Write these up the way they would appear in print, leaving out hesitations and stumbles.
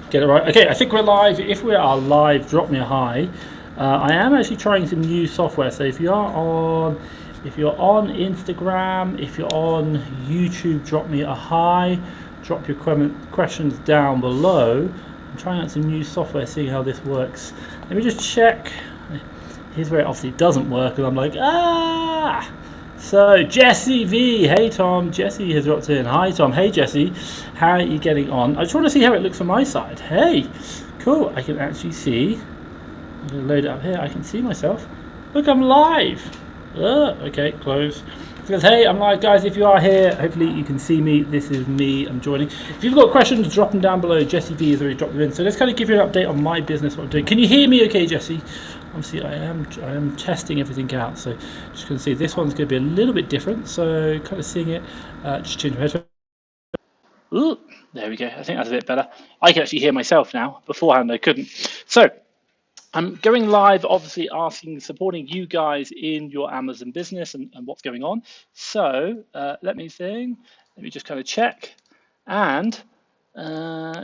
Get it right. Okay, I think we're live. If we are live, drop me a hi. I am actually trying some new software. So if you're on Instagram, if you're on YouTube, drop me a hi. Drop your questions down below. I'm trying out some new software, seeing how this works. Let me just check. Here's where it obviously doesn't work, and I'm like, ah. So Jesse V, hey Tom, Jesse has dropped in. Hi Tom, hey Jesse, how are you getting on? I just want to see how it looks on my side. Hey, cool, I can actually see. I'm going to load it up here. I can see myself. Look, I'm live. Okay, close. It says, hey, I'm live, guys. If you are here, hopefully you can see me. This is me. I'm joining. If you've got questions, drop them down below. Jesse V has already dropped them in. So let's kind of give you an update on my business, what I'm doing. Can you hear me okay, Jesse? Obviously, I am testing everything out. So just going to see this one's going to be a little bit different. So kind of seeing it. Just change my headphones. Ooh, there we go. I think that's a bit better. I can actually hear myself now. Beforehand, I couldn't. So I'm going live, obviously supporting you guys in your Amazon business and what's going on. So let me just kind of check and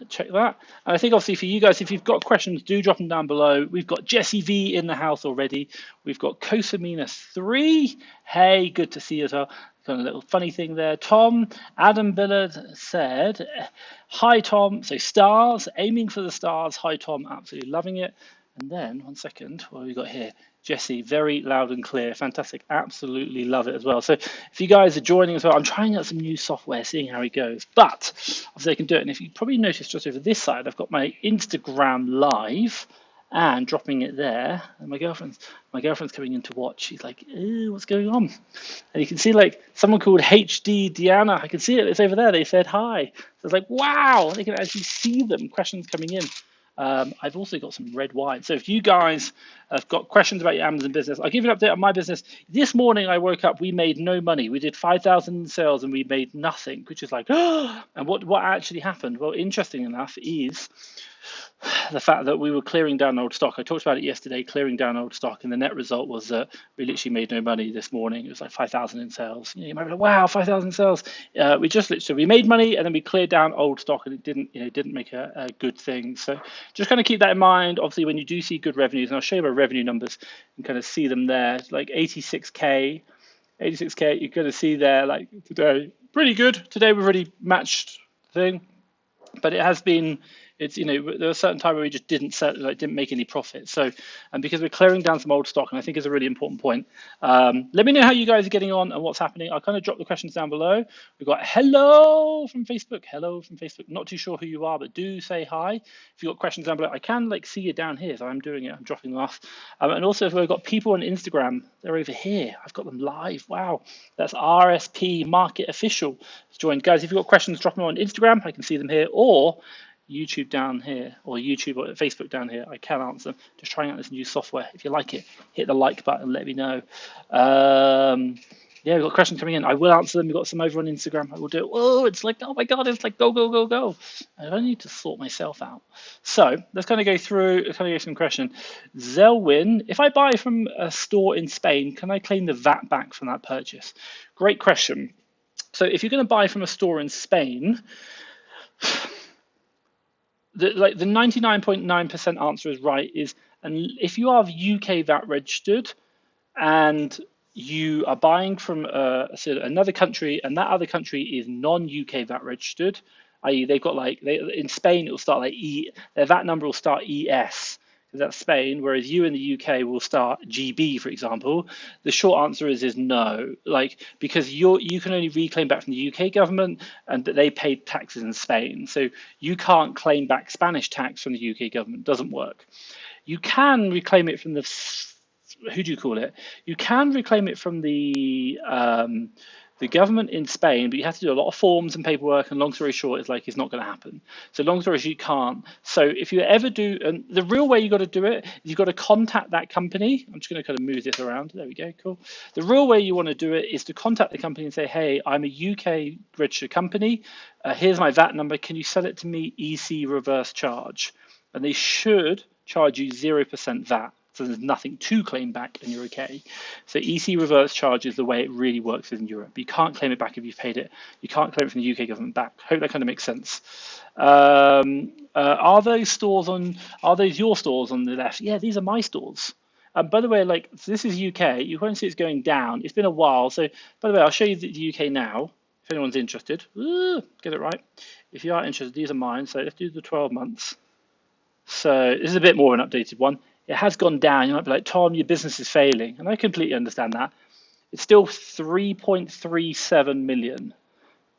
check that. And I think obviously for you guys, if you've got questions, do drop them down below. We've got Jesse V in the house already. We've got Kosamina3. Hey, good to see you as well. Got a little funny thing there. Tom, Adam Billard said, hi Tom, so stars, aiming for the stars. Hi Tom, absolutely loving it. And then, one second, what have we got here? Jesse, very loud and clear. Fantastic. Absolutely love it as well. So if you guys are joining as well, I'm trying out some new software, seeing how it goes. But obviously I can do it. And if you probably noticed just over this side, I've got my Instagram live and dropping it there. And my girlfriend's coming in to watch. She's like, ew, what's going on? And you can see like someone called HD Deanna. I can see it. It's over there. They said hi. So it's like, wow, they can actually see them. Questions coming in. I've also got some red wine. So if you guys have got questions about your Amazon business, I'll give you an update on my business. This morning I woke up, we made no money. We did 5,000 in sales and we made nothing, which is like, oh, and what actually happened? Well, interesting enough is the fact that we were clearing down old stock. I talked about it yesterday, clearing down old stock, and the net result was that we literally made no money this morning. It was like 5,000 in sales. You might be like, wow, 5,000 in sales. We made money and then we cleared down old stock, and it didn't make a good thing. So just kind of keep that in mind. Obviously, when you do see good revenues, and I'll show you my revenue numbers, and kind of see them there, like 86k, you're going to see there like today, pretty good. Today we've already matched the thing, but it has been. There was a certain time where we just didn't make any profit. So, and because we're clearing down some old stock, and I think it's a really important point. Let me know how you guys are getting on and what's happening. I'll kind of drop the questions down below. We've got hello from Facebook. Hello from Facebook. Not too sure who you are, but do say hi. If you've got questions down below, I can see you down here. So I'm doing it. I'm dropping them off. And also, if we've got people on Instagram, they're over here. I've got them live. Wow, that's RSP Market Official. Joined, guys. If you've got questions, drop them on Instagram. I can see them here, or YouTube down here, or YouTube or Facebook down here. I can answer them. Just trying out this new software. If you like it, hit the like button and let me know. Yeah, we've got questions coming in. I will answer them. We've got some over on Instagram. I will do it. Oh, it's like, oh my God, it's like go, go, go, go. I need to sort myself out. So let's kind of go through, some question. Zelwyn, if I buy from a store in Spain, can I claim the VAT back from that purchase? Great question. So if you're going to buy from a store in Spain, the 99.9% answer is right. And if you are UK VAT registered and you are buying from another country, and that other country is non-UK VAT registered, i.e. they've got in Spain it will start their VAT number will start ES, because that's Spain, whereas you in the UK will start GB, for example. The short answer is no, because you can only reclaim back from the UK government, and that they paid taxes in Spain, so you can't claim back Spanish tax from the UK government. It doesn't work. You can reclaim it from you can reclaim it from the government in Spain, but you have to do a lot of forms and paperwork, and long story short, it's not going to happen. So long story short, you can't. So if you ever do, and the real way you got to do it is you've got to contact that company. I'm just going to kind of move this around. There we go, cool. The real way you want to do it is to contact the company and say, hey, I'm a UK registered company. Here's my VAT number. Can you sell it to me EC reverse charge? And they should charge you 0% VAT. So there's nothing to claim back and you're okay. So EC reverse charge is the way it really works in Europe. You can't claim it back if you've paid it. You can't claim it from the UK government back. Hope that kind of makes sense. Are those your stores on the left? Yeah, these are my stores. By the way, like, so this is UK. You won't see it's going down. It's been a while. So by the way, I'll show you the UK now if anyone's interested. Get it right. If you are interested, these are mine. So let's do the 12 months. So this is a bit more of an updated one. It has gone down. You might be like, Tom, your business is failing. And I completely understand that. It's still 3.37 million.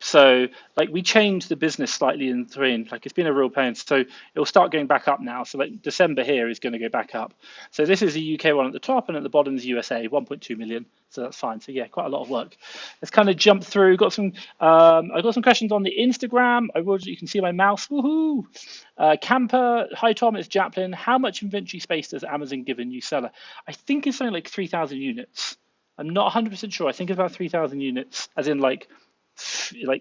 So like we changed the business slightly in between, like it's been a real pain. So it'll start going back up now. So like December here is going to go back up. So this is the UK one at the top, and at the bottom is USA, 1.2 million. So that's fine. So yeah, quite a lot of work. Let's kind of jump through. Got some. I got some questions on the Instagram. You can see my mouse. Woohoo! Camper. Hi Tom, it's Japlin. How much inventory space does Amazon give a new seller? I think it's something like 3,000 units. I'm not 100% sure. I think it's about 3,000 units, as in like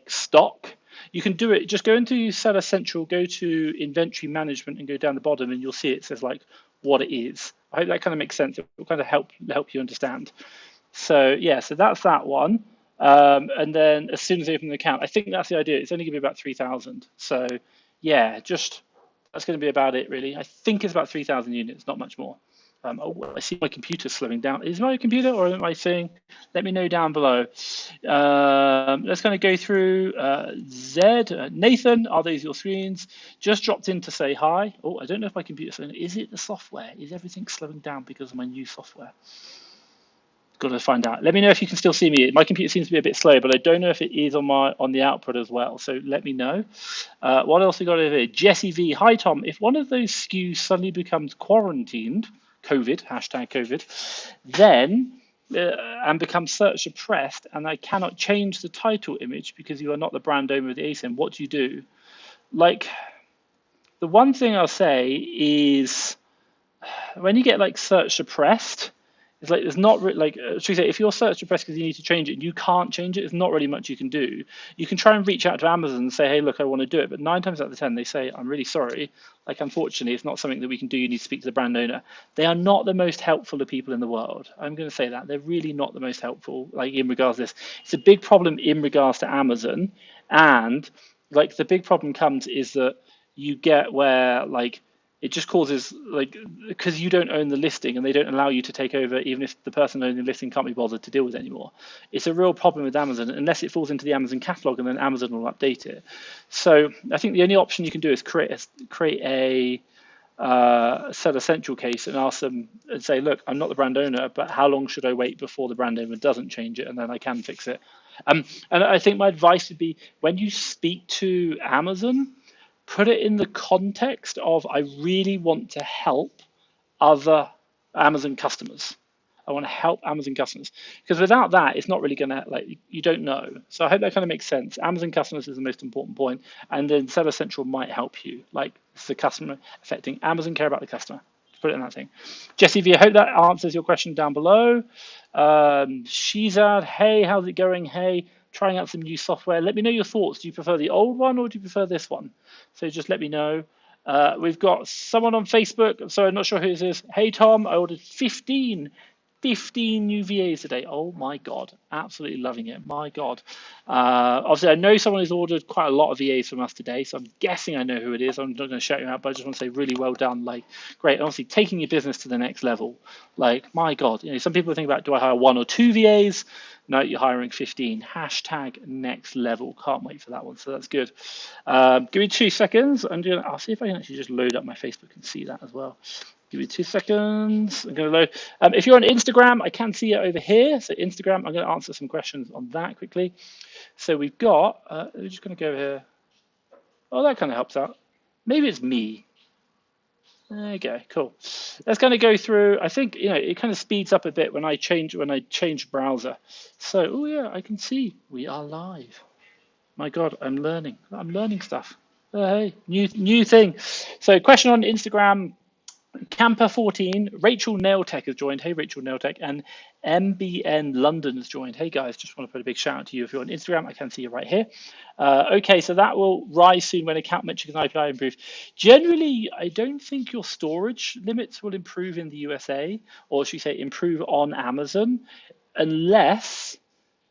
stock. You can do it, just go into Seller Central, go to inventory management and go down the bottom and you'll see it says like what it is. I hope that kind of makes sense. It will kind of help you understand. So yeah, so that's that one. And then as soon as I open the account, I think that's the idea. It's only going to be about 3,000. So yeah, just that's going to be about it really. I think it's about 3,000 units, not much more. I see my computer slowing down. Is my computer, or am I saying? Let me know down below. Let's kind of go through Zed. Nathan, are those your screens? Just dropped in to say hi. Oh, I don't know if my computer's slowing. Is it the software? Is everything slowing down because of my new software? Got to find out. Let me know if you can still see me. My computer seems to be a bit slow, but I don't know if it is on the output as well. So let me know. What else we got over here? Jesse V. Hi Tom. If one of those SKUs suddenly becomes quarantined, COVID, hashtag COVID, then and becomes search suppressed, and I cannot change the title image because you are not the brand owner of the ASIN, what do you do? Like, the one thing I'll say is when you get like search suppressed, it's like there's not like should we say if you're search suppressed because you need to change it and you can't change it, there's not really much you can do. You can try and reach out to Amazon and say, hey, look, I want to do it, but 9 times out of 10 they say, I'm really sorry. Like, unfortunately, it's not something that we can do. You need to speak to the brand owner. They are not the most helpful of people in the world. I'm going to say that they're really not the most helpful. Like in regards to this, it's a big problem in regards to Amazon, and like the big problem comes is that you get where like it just causes like because you don't own the listing and they don't allow you to take over even if the person owning the listing can't be bothered to deal with it anymore. It's a real problem with Amazon unless it falls into the Amazon catalog and then Amazon will update it. So I think the only option you can do is create a Seller Central case and ask them and say, look, I'm not the brand owner, but how long should I wait before the brand owner doesn't change it and then I can fix it. And I think my advice would be when you speak to Amazon, put it in the context of I really want to help other Amazon customers. I want to help Amazon customers because without that, it's not really going to like you don't know. So I hope that kind of makes sense. Amazon customers is the most important point, and then Seller Central might help you. Like it's the customer affecting Amazon care about the customer. Put it in that thing. Jesse V, I hope that answers your question down below. Shizad, hey, how's it going? Hey. Trying out some new software. Let me know your thoughts. Do you prefer the old one or do you prefer this one? So just let me know. We've got someone on Facebook. So I'm not sure who this is. Hey, Tom, I ordered 15 new VAs today. Oh my God, absolutely loving it. My God. Obviously, I know someone has ordered quite a lot of VAs from us today, so I'm guessing I know who it is. I'm not going to shout you out, but I just want to say really well done. Like, great. Obviously, taking your business to the next level. Like, my God. You know, some people think about, do I hire 1 or 2 VAs? No, you're hiring 15. Hashtag next level. Can't wait for that one. So that's good. Give me 2 seconds. I'll see if I can actually just load up my Facebook and see that as well. Give me 2 seconds. I'm going to load. If you're on Instagram, I can see it over here. So Instagram, I'm going to answer some questions on that quickly. So we've got, we're just going to go over here. Oh, that kind of helps out. Maybe it's me. There you go. Cool. Let's kind of go through. I think it kind of speeds up a bit when I change browser. So oh yeah, I can see we are live. My God, I'm learning stuff. Hey, new thing. So question on Instagram. Camper 14, Rachel Nailtech has joined. Hey, Rachel Nailtech. And MBN London has joined. Hey, guys, just want to put a big shout out to you if you're on Instagram. I can see you right here. Okay, so that will rise soon when account metrics and API improve. Generally, I don't think your storage limits will improve in the USA, or should we say improve on Amazon, unless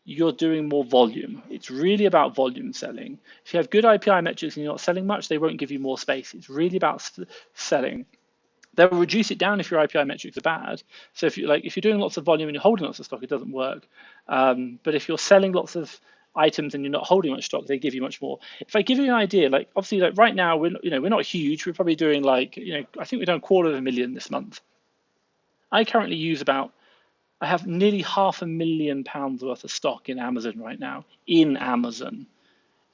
you're doing more volume. It's really about volume selling. If you have good API metrics and you're not selling much, they won't give you more space. It's really about selling. They'll reduce it down if your API metrics are bad. So if you're doing lots of volume and you're holding lots of stock, it doesn't work. But if you're selling lots of items and you're not holding much stock, they give you much more. If I give you an idea, like obviously, like right now we're not huge. We're probably doing I think we've done $250,000 this month. I currently use I have nearly £500,000 worth of stock in Amazon right now in Amazon.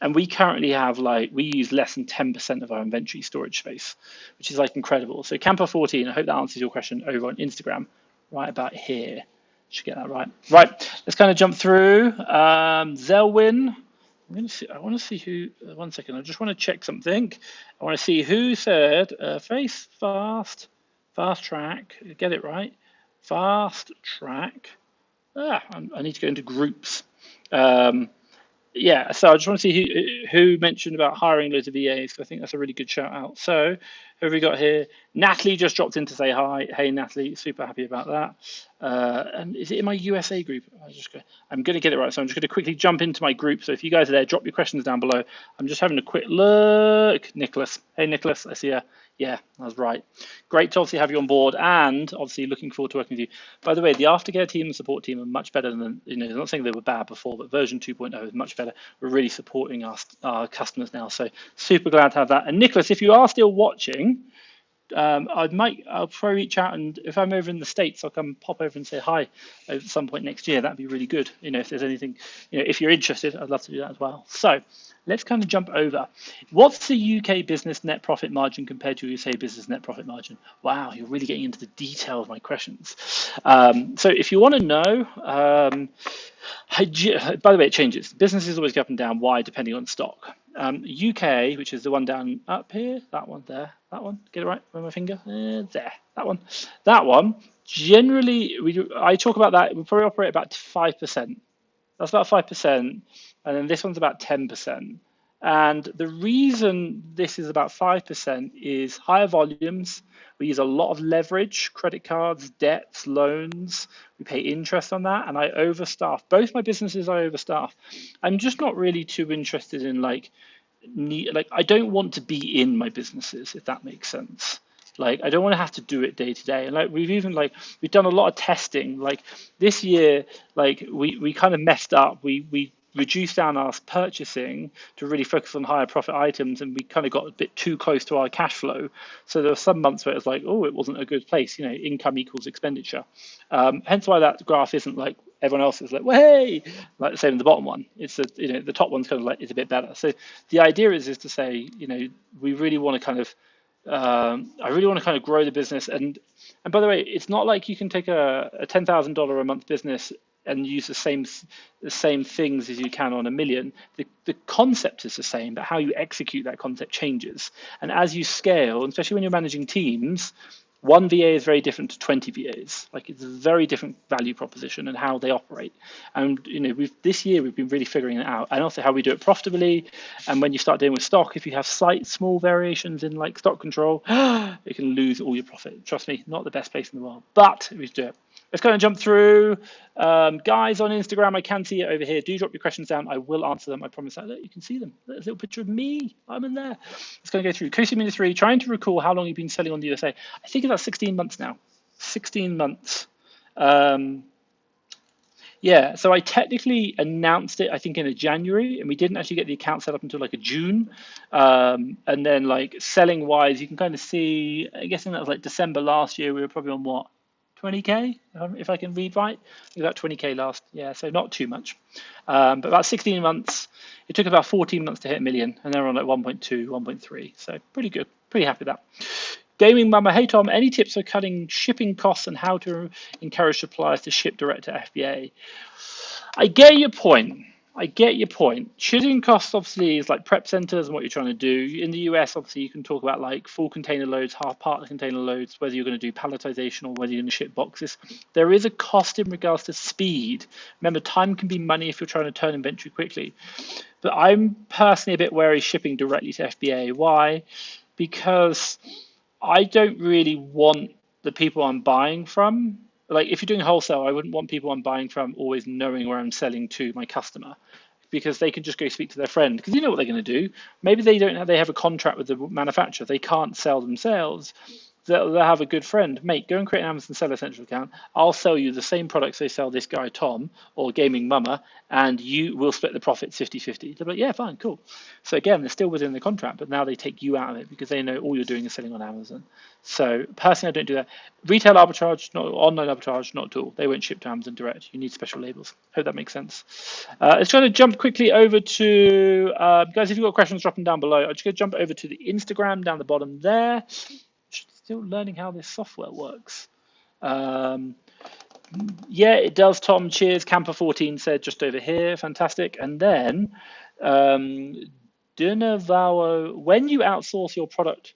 And we currently have we use less than 10% of our inventory storage space, which is incredible. So Camper 14, I hope that answers your question over on Instagram, right about here. Should get that right. Right, let's kind of jump through. Zelwyn, I want to see who, one second, I just want to check something. I want to see who said fast track, get it right, fast track. I need to go into groups. Yeah, so I just want to see who mentioned about hiring loads of VAs. I think that's a really good shout out. So who have we got here? Natalie just dropped in to say hi. Hey, Natalie, super happy about that. And is it in my USA group? I'm going to get it right. So I'm just going to quickly jump into my group. So if you guys are there, drop your questions down below. I'm just having a quick look. Nicholas. Hey, Nicholas, I see you. Yeah, that's right. Great to obviously have you on board, and obviously looking forward to working with you. By the way, the aftercare team and support team are much better than, I'm not saying they were bad before, but version 2.0 is much better. We're really supporting our customers now, so super glad to have that. And Nicholas, if you are still watching, I'll probably reach out, and if I'm over in the States, I'll come pop over and say hi at some point next year. That'd be really good. If there's anything, if you're interested, I'd love to do that as well. So let's kind of jump over. What's the UK business net profit margin compared to USA business net profit margin? Wow, you're really getting into the detail of my questions. So if you want to know, by the way, it changes. Businesses always go up and down. Why? Depending on stock. UK, which is the one down up here, that one there, that one, get it right with my finger, there, that one. Generally, I talk about that, we probably operate about 5%. That's about 5%, and then this one's about 10%. And the reason this is about 5% is higher volumes. We use a lot of leverage, credit cards, debts, loans. We pay interest on that, and I overstaff. Both my businesses I overstaff. I'm just not really too interested in I don't want to be in my businesses, if that makes sense. I don't want to have to do it day to day. And we've done a lot of testing. This year, we kind of messed up. We reduced down our purchasing to really focus on higher profit items, and we kind of got a bit too close to our cash flow. So there were some months where it was it wasn't a good place. Income equals expenditure. Hence why that graph isn't like everyone else is well, hey, like the same in the bottom one. It's the top one's kind of it's a bit better. So the idea is to say, we really want to kind of I really want to kind of grow the business, and by the way, it's not like you can take a $10,000 a month business and use the same things as you can on $1 million. The concept is the same, but how you execute that concept changes. And as you scale, especially when you're managing teams, one VA is very different to 20 VAs. It's a very different value proposition and how they operate. And this year we've been really figuring it out, and also how we do it profitably. And when you start dealing with stock, if you have slight small variations in stock control, it can lose all your profit. Trust me, not the best place in the world, but we do it. Let's kind of jump through. Guys on Instagram, I can see it over here. Do drop your questions down. I will answer them. I promise that. Look, you can see them. There's a little picture of me. I'm in there. Let's kind of go through. Cosi 3, trying to recall how long you've been selling on the USA. I think about 16 months now. 16 months. Yeah, so I technically announced it, I think, in a January, and we didn't actually get the account set up until a June. And then selling wise, you can kind of see, I guess that was December last year, we were probably on what? 20K, if I can read right. About 20K last, yeah, so not too much. But about 16 months. It took about 14 months to hit 1 million, and they're on 1.2, 1.3. So pretty good, pretty happy with that. Gaming Mama, hey Tom, any tips for cutting shipping costs and how to encourage suppliers to ship direct to FBA? I get your point. I get your point. Shipping costs obviously is like prep centers and what you're trying to do. In the US, obviously, you can talk about like full container loads, half part container loads, whether you're going to do palletization or whether you're going to ship boxes. There is a cost in regards to speed. Remember, time can be money if you're trying to turn inventory quickly. But I'm personally a bit wary shipping directly to FBA. Why? Because I don't really want the people I'm buying from. Like if you're doing wholesale, I wouldn't want people I'm buying from always knowing where I'm selling to my customer, because they can just go speak to their friend, because you know what they're going to do. Maybe they have a contract with the manufacturer. They can't sell themselves. They'll have a good friend. Mate, go and create an Amazon Seller Central account. I'll sell you the same products they sell this guy, Tom, or Gaming Mama, and you will split the profits 50-50. They're like, yeah, fine, cool. So again, they're still within the contract, but now they take you out of it because they know all you're doing is selling on Amazon. So personally, I don't do that. Retail arbitrage, not online arbitrage, not at all. They won't ship to Amazon direct. You need special labels. Hope that makes sense. Let's try to jump quickly over to, guys, if you've got questions, drop them down below. I'm just going to jump over to the Instagram down the bottom there. Still learning how this software works. Yeah, it does, Tom. Cheers. Camper14 said just over here. Fantastic. And then Dunavao, when you outsource your product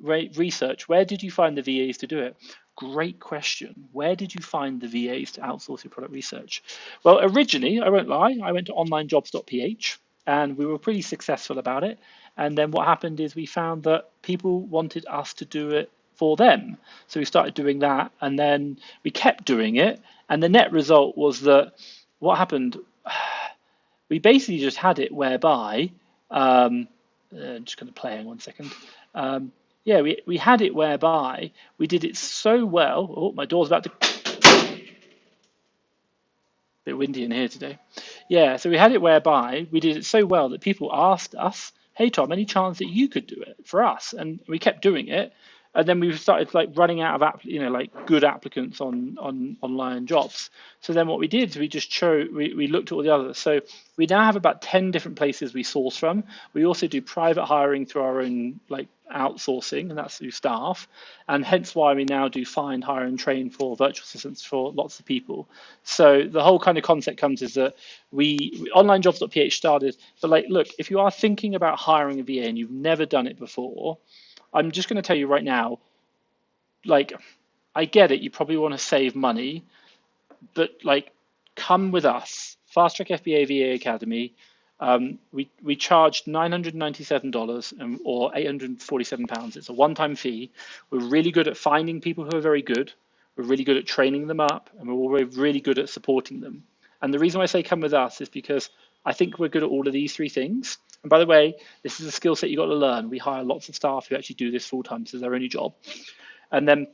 research, where did you find the VAs to do it? Great question. Where did you find the VAs to outsource your product research? Well, originally, I won't lie, I went to onlinejobs.ph and we were pretty successful about it. And then what happened is we found that people wanted us to do it for them. So we started doing that, and then we kept doing it. And the net result was that what happened, we basically just had it whereby, I'm just going to play in 1 second. Yeah, we had it whereby we did it so well. Oh, my door's about to. Bit windy in here today. Yeah, so we had it whereby we did it so well that people asked us, "Hey Tom, any chance that you could do it for us?" And we kept doing it, and then we started like running out of like good applicants on online jobs. So then what we did is we just we looked at all the others. So we now have about 10 different places we source from. We also do private hiring through our own like outsourcing, and that's through staff, and hence why we now do find, hire and train for virtual assistants for lots of people. So the whole kind of concept comes is that we onlinejobs.ph started, but like, look, if you are thinking about hiring a VA and you've never done it before, I'm just going to tell you right now, like, I get it, you probably want to save money, but like, come with us. Fast Track FBA VA Academy. We charged $997 or £847. It's a one-time fee. We're really good at finding people who are very good. We're really good at training them up, and we're really good at supporting them. And the reason why I say come with us is because I think we're good at all of these three things. And by the way, this is a skill set you got to learn. We hire lots of staff who actually do this full time. This is their only job. And then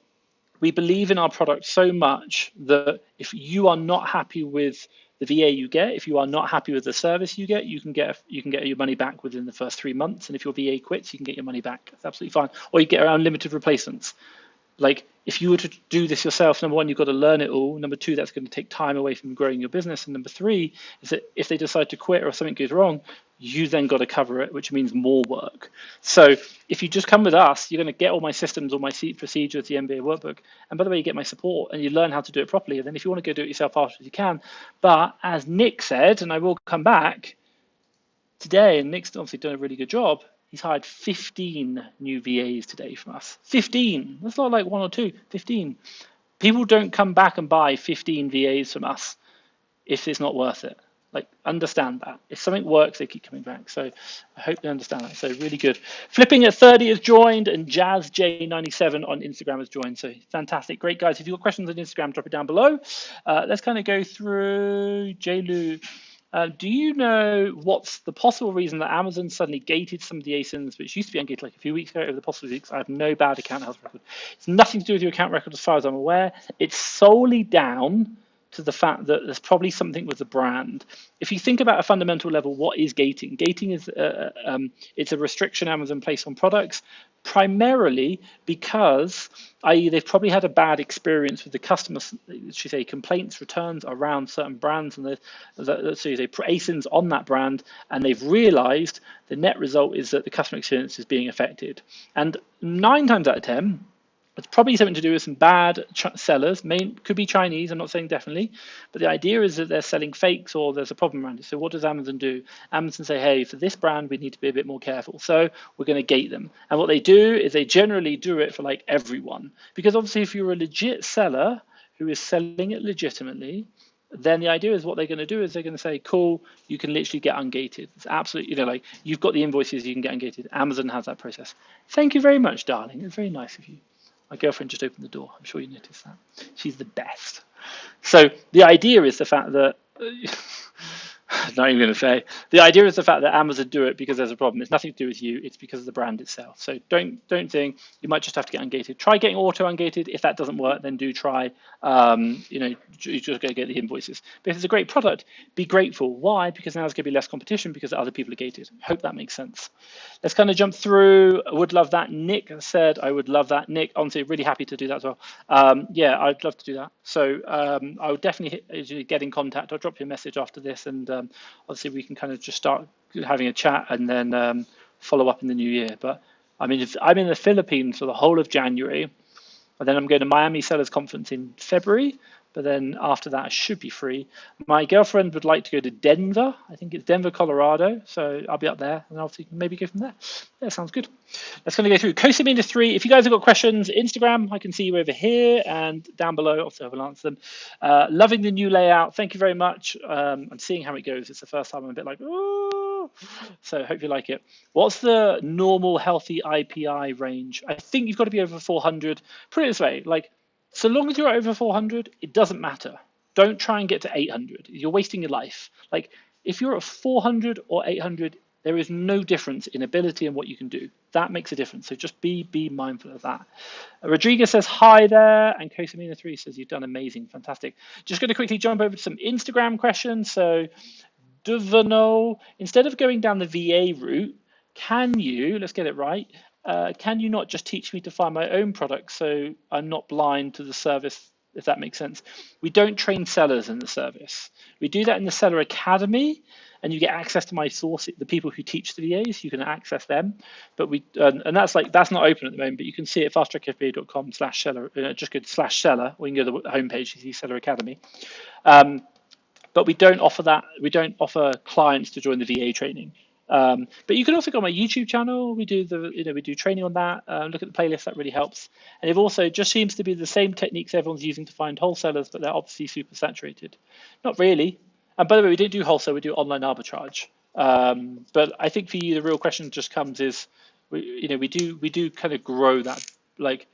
we believe in our product so much that if you are not happy with the VA you get, if you are not happy with the service you get, you can get your money back within the first 3 months. And if your VA quits, you can get your money back. That's absolutely fine. Or you get unlimited replacements. Like, if you were to do this yourself, number one, you've got to learn it all. Number two, that's going to take time away from growing your business. And number three is that if they decide to quit or something goes wrong, you then got to cover it, which means more work. So if you just come with us, you're going to get all my systems, all my procedures, the MBA workbook. And by the way, you get my support and you learn how to do it properly. And then if you want to go do it yourself afterwards, you can. But as Nick said, and I will come back today, and Nick's obviously done a really good job, he's hired 15 new VAs today from us. 15. That's not like one or two. 15. People don't come back and buy 15 VAs from us if it's not worth it. Like, understand that. If something works, they keep coming back. So I hope they understand that. So really good. Flipping at 30 has joined, and JazzJ97 on Instagram has joined. So fantastic. Great, guys. If you've got questions on Instagram, drop it down below. Let's kind of go through JLu. Do you know what's the possible reason that Amazon suddenly gated some of the ASINs, which used to be ungated like a few weeks ago? Over the possible weeks, I have no bad account health record. It's nothing to do with your account record as far as I'm aware. It's solely down to the fact that there's probably something with the brand. If you think about a fundamental level, what is gating? Gating is it's a restriction Amazon placed on products, primarily because, i.e., they've probably had a bad experience with the customers, should say, complaints, returns around certain brands, and let's say ASINs on that brand, and they've realized the net result is that the customer experience is being affected. And 9 times out of 10, It's probably something to do with some bad sellers. Could be Chinese. I'm not saying definitely, but the idea is that they're selling fakes or there's a problem around it. So what does Amazon do? Amazon say, hey, for this brand, we need to be a bit more careful. So we're going to gate them. And what they do is they generally do it for like everyone, because obviously if you're a legit seller who is selling it legitimately, then the idea is what they're going to do is they're going to say, cool, you can literally get ungated. It's absolutely, like you've got the invoices, you can get ungated. Amazon has that process. Thank you very much, darling. It's very nice of you. My girlfriend just opened the door. I'm sure you noticed that. She's the best. So the idea is the fact that, not even going to say, the idea is the fact that Amazon do it because there's a problem. It's nothing to do with you. It's because of the brand itself. So don't think you might just have to get ungated. Try getting auto ungated. If that doesn't work, then do try, you just go get the invoices. But if it's a great product, be grateful. Why? Because now there's going to be less competition because other people are gated. Hope that makes sense. Let's kind of jump through. I would love that. Nick said, I would love that. Nick, honestly, really happy to do that as well. Yeah, I'd love to do that. So I would definitely get in contact. I'll drop you a message after this, and obviously we can kind of just start having a chat and then follow up in the new year. But I mean, if I'm in the Philippines for the whole of January, and then I'm going to Miami Sellers Conference in February. But then after that, I should be free. My girlfriend would like to go to Denver. I think it's Denver, Colorado. So I'll be up there, and obviously maybe go from there. Yeah, sounds good. Let's going to go through Cosamina 3. If you guys have got questions, Instagram, I can see you over here and down below. Also, I will answer them. Loving the new layout. Thank you very much. I'm seeing how it goes. It's the first time I'm a bit like, oh. So hope you like it. What's the normal healthy IPI range? I think you've got to be over 400. Put it this way, like, so long as you're over 400, it doesn't matter. Don't try and get to 800. You're wasting your life. Like if you're at 400 or 800, there is no difference in ability and what you can do. That makes a difference. So just be mindful of that. Rodriguez says hi there, and Cosamina 3 says you've done amazing, fantastic. Just going to quickly jump over to some Instagram questions. So Duvano, instead of going down the VA route, can you, let's get it right, can you not just teach me to find my own products so I'm not blind to the service, if that makes sense? We don't train sellers in the service. We do that in the Seller Academy, and you get access to my source, the people who teach the VAs, you can access them. But we, and that's not open at the moment, but you can see it at fasttrackfba.com/seller, just go to /seller, or you can go to the homepage, you see Seller Academy. But we don't offer that. We don't offer clients to join the VA training. But you can also go on my YouTube channel. We do we do training on that. Look at the playlist, that really helps. And it also just seems to be the same techniques everyone's using to find wholesalers, but they're obviously super saturated. Not really. And by the way, we don't do wholesale, we do online arbitrage. But I think for you, the real question just comes is, we do kind of grow that. Like,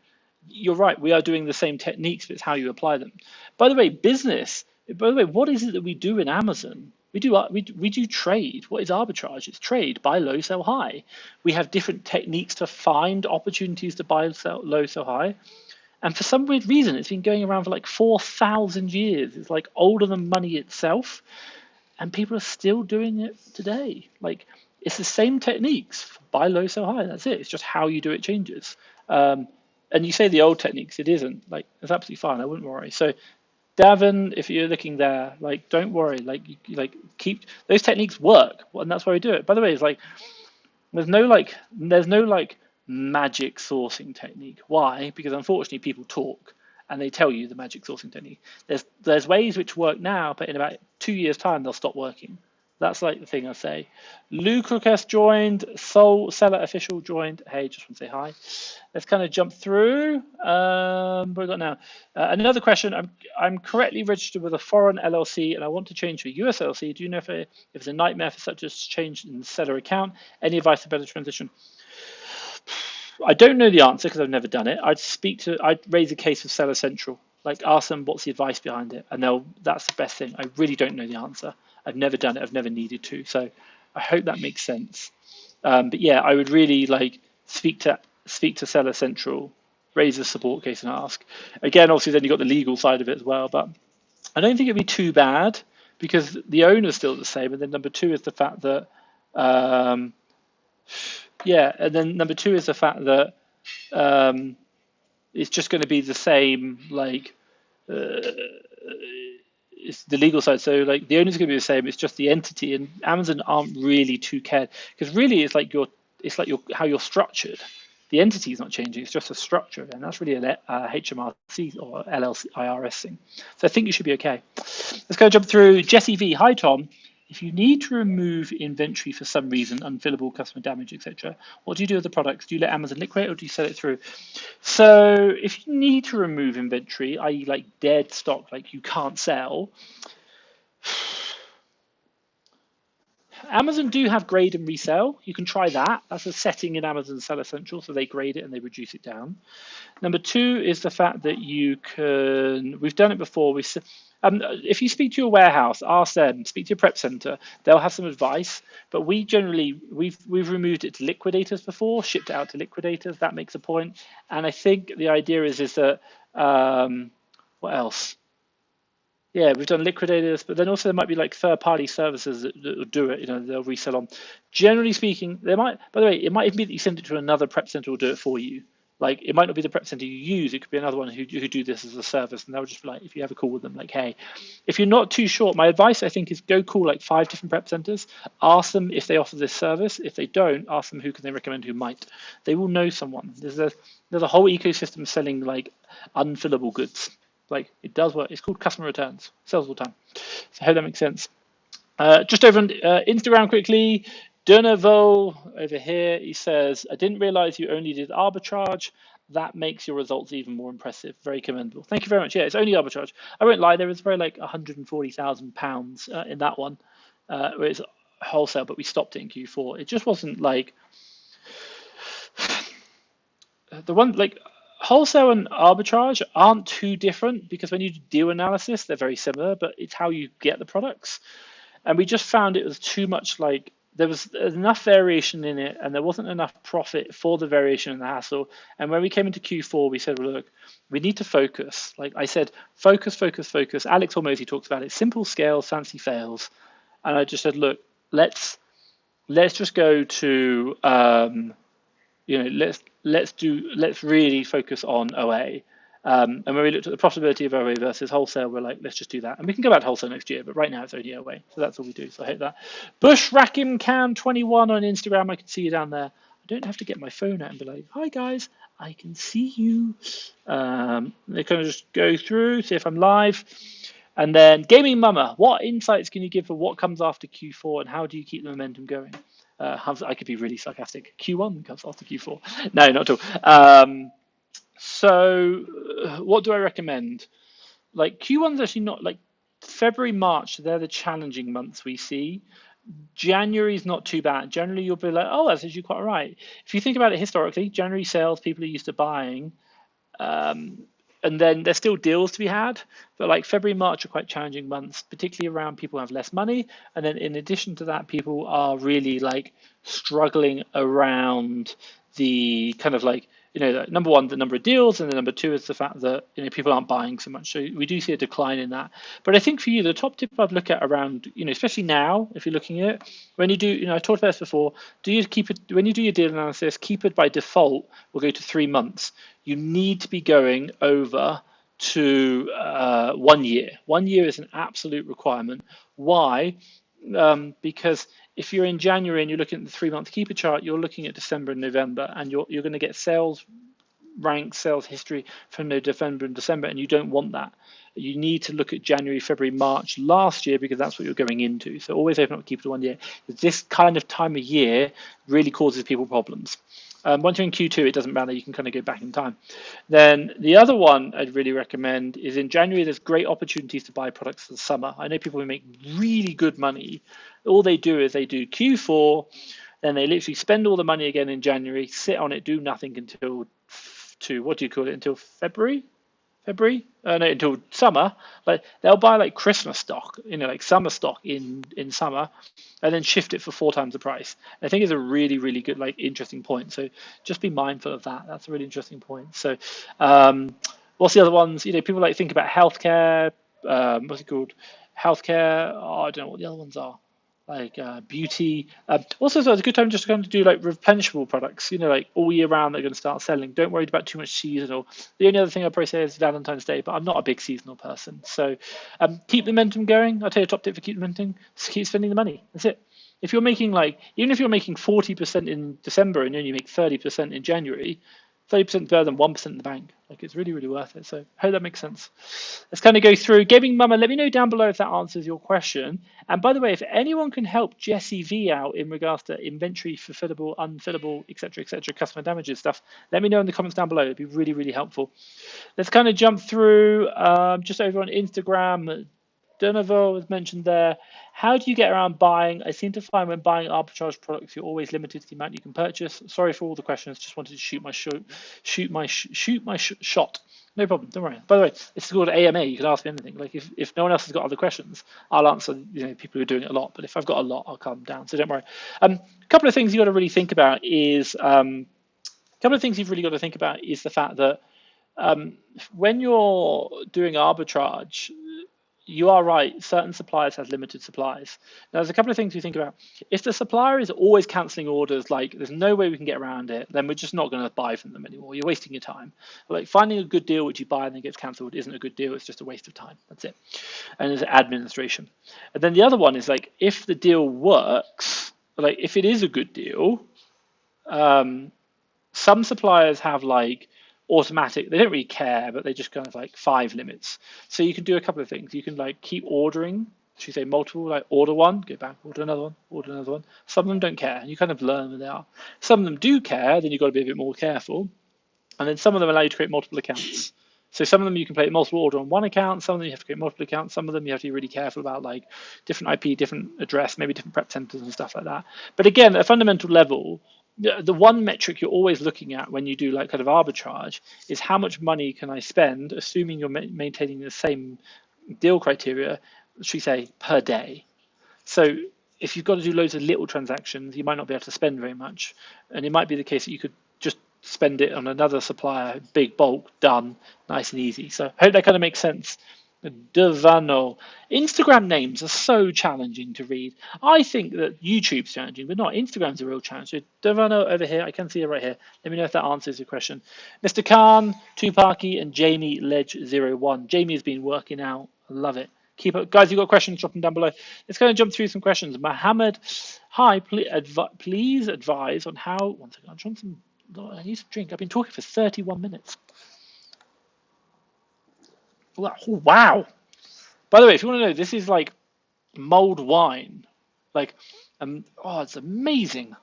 you're right, we are doing the same techniques, but it's how you apply them. By the way, what is it that we do in Amazon? We do trade. What is arbitrage? It's trade, buy low, sell high. We have different techniques to find opportunities to buy low, sell high. And for some weird reason, it's been going around for like 4,000 years. It's like older than money itself. And people are still doing it today. Like, it's the same techniques, buy low, sell high. That's it. It's just how you do it changes. And you say the old techniques, it isn't. Like, it's absolutely fine. I wouldn't worry. So Davin, if you're looking there, like, don't worry. Like, keep those techniques work, and that's why we do it. By the way, it's like there's no magic sourcing technique. Why? Because unfortunately, people talk and they tell you the magic sourcing technique. There's ways which work now, but in about 2 years' time, they'll stop working. That's like the thing I say. Lucas joined, Soul Seller Official joined. Hey, just want to say hi. Let's kind of jump through. What we got now? Another question. I'm correctly registered with a foreign LLC and I want to change to a US LLC. Do you know if it's a nightmare for such as change in the seller account? Any advice for better transition? I don't know the answer because I've never done it. I'd raise a case with Seller Central. Like, ask them what's the advice behind it, and that's the best thing. I really don't know the answer. I've never done it. I've never needed to. So I hope that makes sense. But yeah, I would really speak to Seller Central, raise a support case and ask. Again, obviously then you've got the legal side of it as well, but I don't think it'd be too bad because the owner's still the same. And then number two is the fact that, and then number two is the fact that it's just going to be the same, it's the legal side. So like the owner's going to be the same. It's just the entity, and Amazon aren't really too cared because really it's like how you're structured. The entity is not changing, it's just a structure, and that's really a HMRC or LLC IRS thing. So I think you should be okay. Let's go jump through. Jesse V. Hi, Tom. If you need to remove inventory for some reason, unfillable, customer damage, etc., what do you do with the products? Do you let Amazon liquidate or do you sell it through? So if you need to remove inventory, i.e. like dead stock, like you can't sell, Amazon do have grade and resell. You can try that. That's a setting in Amazon Seller Central, so they grade it and they reduce it down. Number two is the fact that you can, we've done it before. If you speak to your warehouse, ask them, speak to your prep center, they'll have some advice. But we've removed it to liquidators before, shipped it out to liquidators. That makes a point. And I think the idea is that, what else? Yeah, we've done liquidators, but then also there might be like third-party services that will do it. They'll resell on. Generally speaking, they might. By the way, it might even be that you send it to another prep center who will do it for you. Like it might not be the prep center you use. It could be another one who do this as a service, and they'll just be like, if you have a call with them, like, hey, if you're not too sure, my advice I think is go call like 5 different prep centers, ask them if they offer this service. If they don't, ask them who can they recommend who might. They will know someone. There's a whole ecosystem selling like unfillable goods. Like it does work. It's called customer returns. Sells all the time. So I hope that makes sense. Just over on Instagram quickly. Durnevo over here, he says, I didn't realize you only did arbitrage. That makes your results even more impressive. Very commendable. Thank you very much. Yeah, it's only arbitrage. I won't lie, there was very like £140,000 in that one, where it's wholesale, but we stopped it in Q4. It just wasn't like the one like wholesale and arbitrage aren't too different because when you do deal analysis, they're very similar, but it's how you get the products. And we just found it was too much like there was enough variation in it and there wasn't enough profit for the variation and the hassle. And when we came into Q4, we said, well, look, we need to focus. Like I said, focus, focus, focus. Alex Hormozy talks about it. Simple scales, fancy fails. And I just said, look, let's just go to, let's really focus on OA. And when we looked at the profitability of OA versus wholesale, we're like, let's just do that. And we can go back to wholesale next year, but right now it's only OA. So that's all we do. So I hope that. Bush Rakim Cam 21 on Instagram. I can see you down there. I don't have to get my phone out and be like, hi guys, I can see you. They kind of just go through, see if I'm live. And then Gaming Mama, what insights can you give for what comes after Q4 and how do you keep the momentum going? I could be really sarcastic. Q1 comes after Q4. No, not at all. So what do I recommend? Like Q1's actually not like February, March, they're the challenging months we see. January is not too bad. Generally, you'll be like, oh, that's actually quite all right. If you think about it historically, January sales, people are used to buying. And then there's still deals to be had, but like February, March are quite challenging months, particularly around people who have less money. And then in addition to that, people are really like struggling around the kind of like, number one, the number of deals, and the number two is the fact that people aren't buying so much. So we do see a decline in that. But I think for you, the top tip I'd look at around, especially now, if you're looking at it, when you do, I talked about this before, when you do your deal analysis, keep it by default will go to 3 months. You need to be going over to 1 year. 1 year is an absolute requirement. Why? Because if you're in January and you're looking at the 3-month keeper chart, you're looking at December and November, and you're going to get sales rank, sales history from November and December, and you don't want that. You need to look at January, February, March last year because that's what you're going into. So always open up keeper to 1 year. This kind of time of year really causes people problems. Once you're in Q2, it doesn't matter. You can kind of go back in time. Then the other one I'd really recommend is in January, there's great opportunities to buy products for the summer. I know people who make really good money. All they do is they do Q4, then they literally spend all the money again in January, sit on it, do nothing until until February? Until summer. Like they'll buy like Christmas stock, like summer stock in summer, and then shift it for 4 times the price. I think it's a really, really good, like interesting point. So just be mindful of that. That's a really interesting point. So what's the other ones? People like think about healthcare. What's it called? Healthcare. Oh, I don't know what the other ones are. Like beauty. Also, so it's a good time just to kind of do like replenishable products, like all year round they're going to start selling. Don't worry about too much seasonal. The only other thing I'd probably say is Valentine's Day, but I'm not a big seasonal person. So keep the momentum going. I'll tell you a top tip for keep the momentum. Just keep spending the money. That's it. If you're making like, even if you're making 40% in December and then you make 30% in January, 30% better than 1% in the bank. Like, it's really, really worth it. So I hope that makes sense. Let's kind of go through Gaming Mama. Let me know down below if that answers your question. And by the way, if anyone can help Jessie V out in regards to inventory, fulfillable, unfillable, etc., customer damages stuff, let me know in the comments down below. It'd be really, really helpful. Let's kind of jump through just over on Instagram. Donovo was mentioned there. How do you get around buying? I seem to find when buying arbitrage products, you're always limited to the amount you can purchase. Sorry for all the questions. Just wanted to shoot my shot. No problem. Don't worry. By the way, it's called AMA. You can ask me anything. Like if no one else has got other questions, I'll answer. People who are doing it a lot. But if I've got a lot, I'll calm down. So don't worry. A couple of things you got to really think about is the fact that when you're doing arbitrage, you are right. Certain suppliers have limited supplies. Now, there's a couple of things you think about. If the supplier is always cancelling orders, like there's no way we can get around it, then we're just not going to buy from them anymore. You're wasting your time. Like finding a good deal which you buy and then gets cancelled isn't a good deal. It's just a waste of time. That's it. And there's administration. And then the other one is like if the deal works, like if it is a good deal, some suppliers have like automatic, they don't really care, but they just kind of like 5 limits. So you can do a couple of things. You can like keep ordering, should we say multiple, like order one, go back, order another one, order another one. Some of them don't care, and you kind of learn where they are. Some of them do care, then you've got to be a bit more careful. And then some of them allow you to create multiple accounts. So some of them you can play multiple order on one account, some of them you have to create multiple accounts, some of them you have to be really careful about like different IP, different address, maybe different prep centers and stuff like that. But again, at a fundamental level, the one metric you're always looking at when you do like kind of arbitrage is how much money can I spend, assuming you're maintaining the same deal criteria, should we say, per day. So if you've got to do loads of little transactions, you might not be able to spend very much. And it might be the case that you could just spend it on another supplier, big bulk, done, nice and easy. So I hope that kind of makes sense. Devano. Instagram names are so challenging to read. I think that YouTube's challenging, but not. Instagram's a real challenge. So Devano over here, I can see it right here. Let me know if that answers your question. Mr. Khan, Tupaki, and Jamie Ledge01. Jamie has been working out. I love it. Keep up, guys. You've got questions? Drop them down below. Let's go and jump through some questions. Mohammed, hi. Please advise on how. One second. I'm trying some. I need some drink. I've been talking for 31 minutes. Oh, wow. By the way, if you want to know, this is like mulled wine. Like, oh, it's amazing.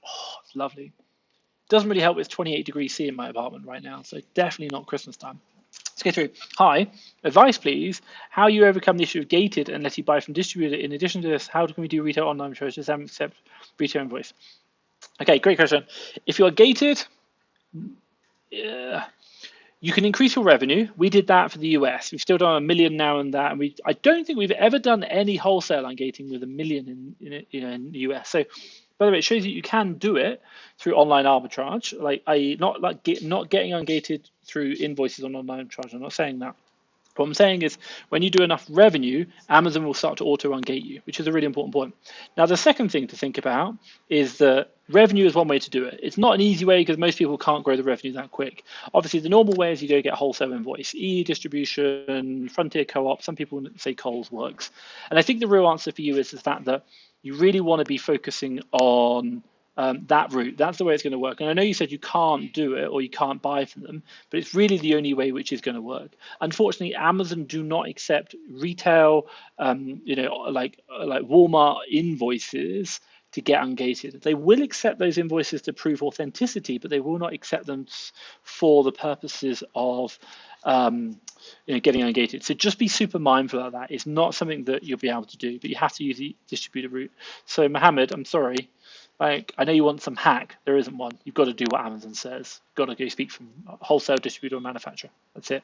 Oh, it's lovely. Doesn't really help. It's 28 degrees C in my apartment right now, so definitely not Christmas time. Let's go through. Hi, advice please. How you overcome the issue of gated and let you buy from distributor. In addition to this, how can we do retail online choices and accept retail invoice? Okay, great question. If you're gated, you can increase your revenue. We did that for the US. We've still done $1 million now in that, and I don't think we've ever done any wholesale ungating with $1 million in the US. So, by the way, it shows that you can do it through online arbitrage, not getting ungated through invoices on online arbitrage. I'm not saying that. What I'm saying is when you do enough revenue, Amazon will start to auto ungate you, which is a really important point. Now, the second thing to think about is that revenue is one way to do it. It's not an easy way because most people can't grow the revenue that quick. Obviously, the normal way is you go get wholesale invoice, distribution, Frontier Co-op. Some people say Coles works. And I think the real answer for you is the fact that you really want to be focusing on that route. That's the way it's going to work. And I know you said you can't do it or you can't buy from them, but it's really the only way which is going to work. Unfortunately, Amazon do not accept retail, like Walmart invoices to get ungated. They will accept those invoices to prove authenticity, but they will not accept them for the purposes of getting ungated. So just be super mindful of that. It's not something that you'll be able to do, but you have to use the distributor route. So Mohammed, I'm sorry. Like, I know you want some hack. There isn't one. You've got to do what Amazon says. You've got to go speak from wholesale distributor or manufacturer. That's it.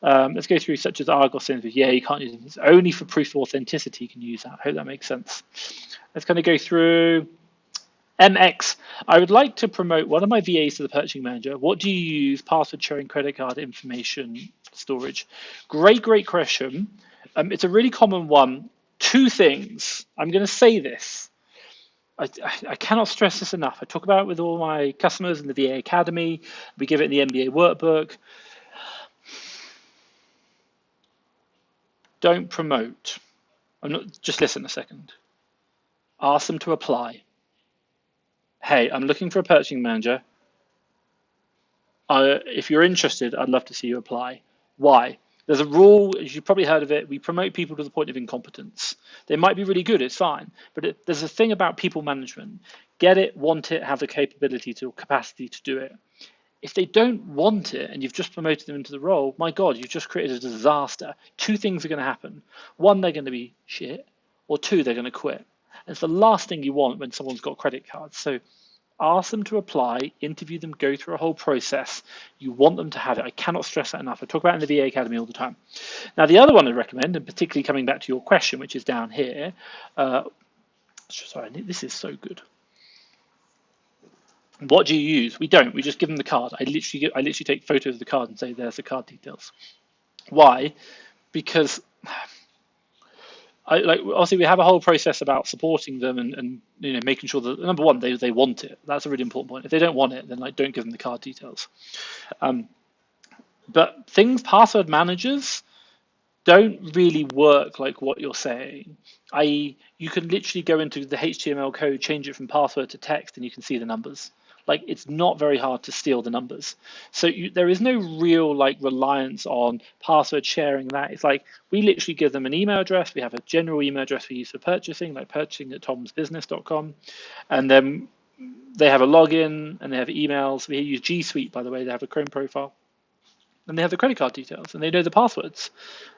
Let's go through such as Argos. Yeah, you can't use them. It's only for proof of authenticity you can use that. I hope that makes sense. Let's kind of go through MX. I would like to promote one of my VAs to the purchasing manager. What do you use? Password sharing, credit card information storage. Great question. It's a really common one. 2 things. I'm going to say this. I cannot stress this enough. I talk about it with all my customers in the VA Academy. We give it in the MBA workbook. Don't promote. I'm not, just listen a second. Ask them to apply. Hey, I'm looking for a purchasing manager. If you're interested, I'd love to see you apply. Why? There's a rule, as you've probably heard of it, we promote people to the point of incompetence. They might be really good, it's fine. But there's a thing about people management. Get it, want it, have the capability to, capacity to do it. If they don't want it and you've just promoted them into the role, my God, you've just created a disaster. Two things are going to happen. One, they're going to be shit, or two, they're going to quit. And it's the last thing you want when someone's got credit cards. So ask them to apply, interview them, go through a whole process. You want them to have it. I cannot stress that enough. I talk about it in the VA Academy all the time. Now, the other one I recommend, and particularly coming back to your question, which is down here, sorry, this is so good. What do you use? We don't. We just give them the card. I literally take photos of the card and say, there's the card details. Why? Because obviously we have a whole process about supporting them and making sure that, number one, they want it. That's a really important point. If they don't want it, then don't give them the card details. But password managers don't really work like what you're saying. I.e., you can literally go into the HTML code, change it from password to text, and you can see the numbers. It's not very hard to steal the numbers. So there is no real reliance on password sharing that. It's we literally give them an email address. We have a general email address we use for purchasing, like purchasing@tomsbusiness.com. And then they have a login and they have emails. We use G Suite, by the way. They have a Chrome profile. And they have the credit card details and they know the passwords.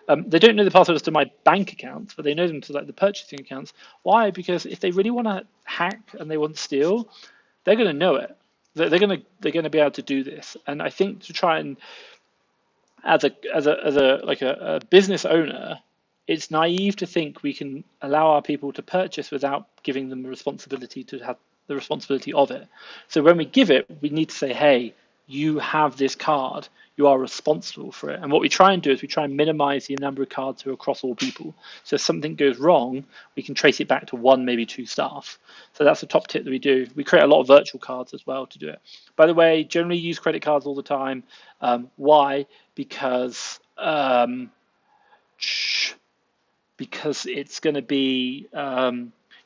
They don't know the passwords to my bank accounts, but they know them to the purchasing accounts. Why? Because if they really want to hack and they want to steal, they're going to know it. They're going to be able to do this. And I think to try and as a business owner, it's naive to think we can allow our people to purchase without giving them the responsibility to have the responsibility of it. So when we give it, we need to say, hey, you have this card, you are responsible for it. And what we try and do is we try and minimize the number of cards who are across all people. So if something goes wrong, we can trace it back to one, maybe two staff. So that's the top tip that we do. We create a lot of virtual cards as well to do it. By the way, generally use credit cards all the time. Why? Because it's going to be,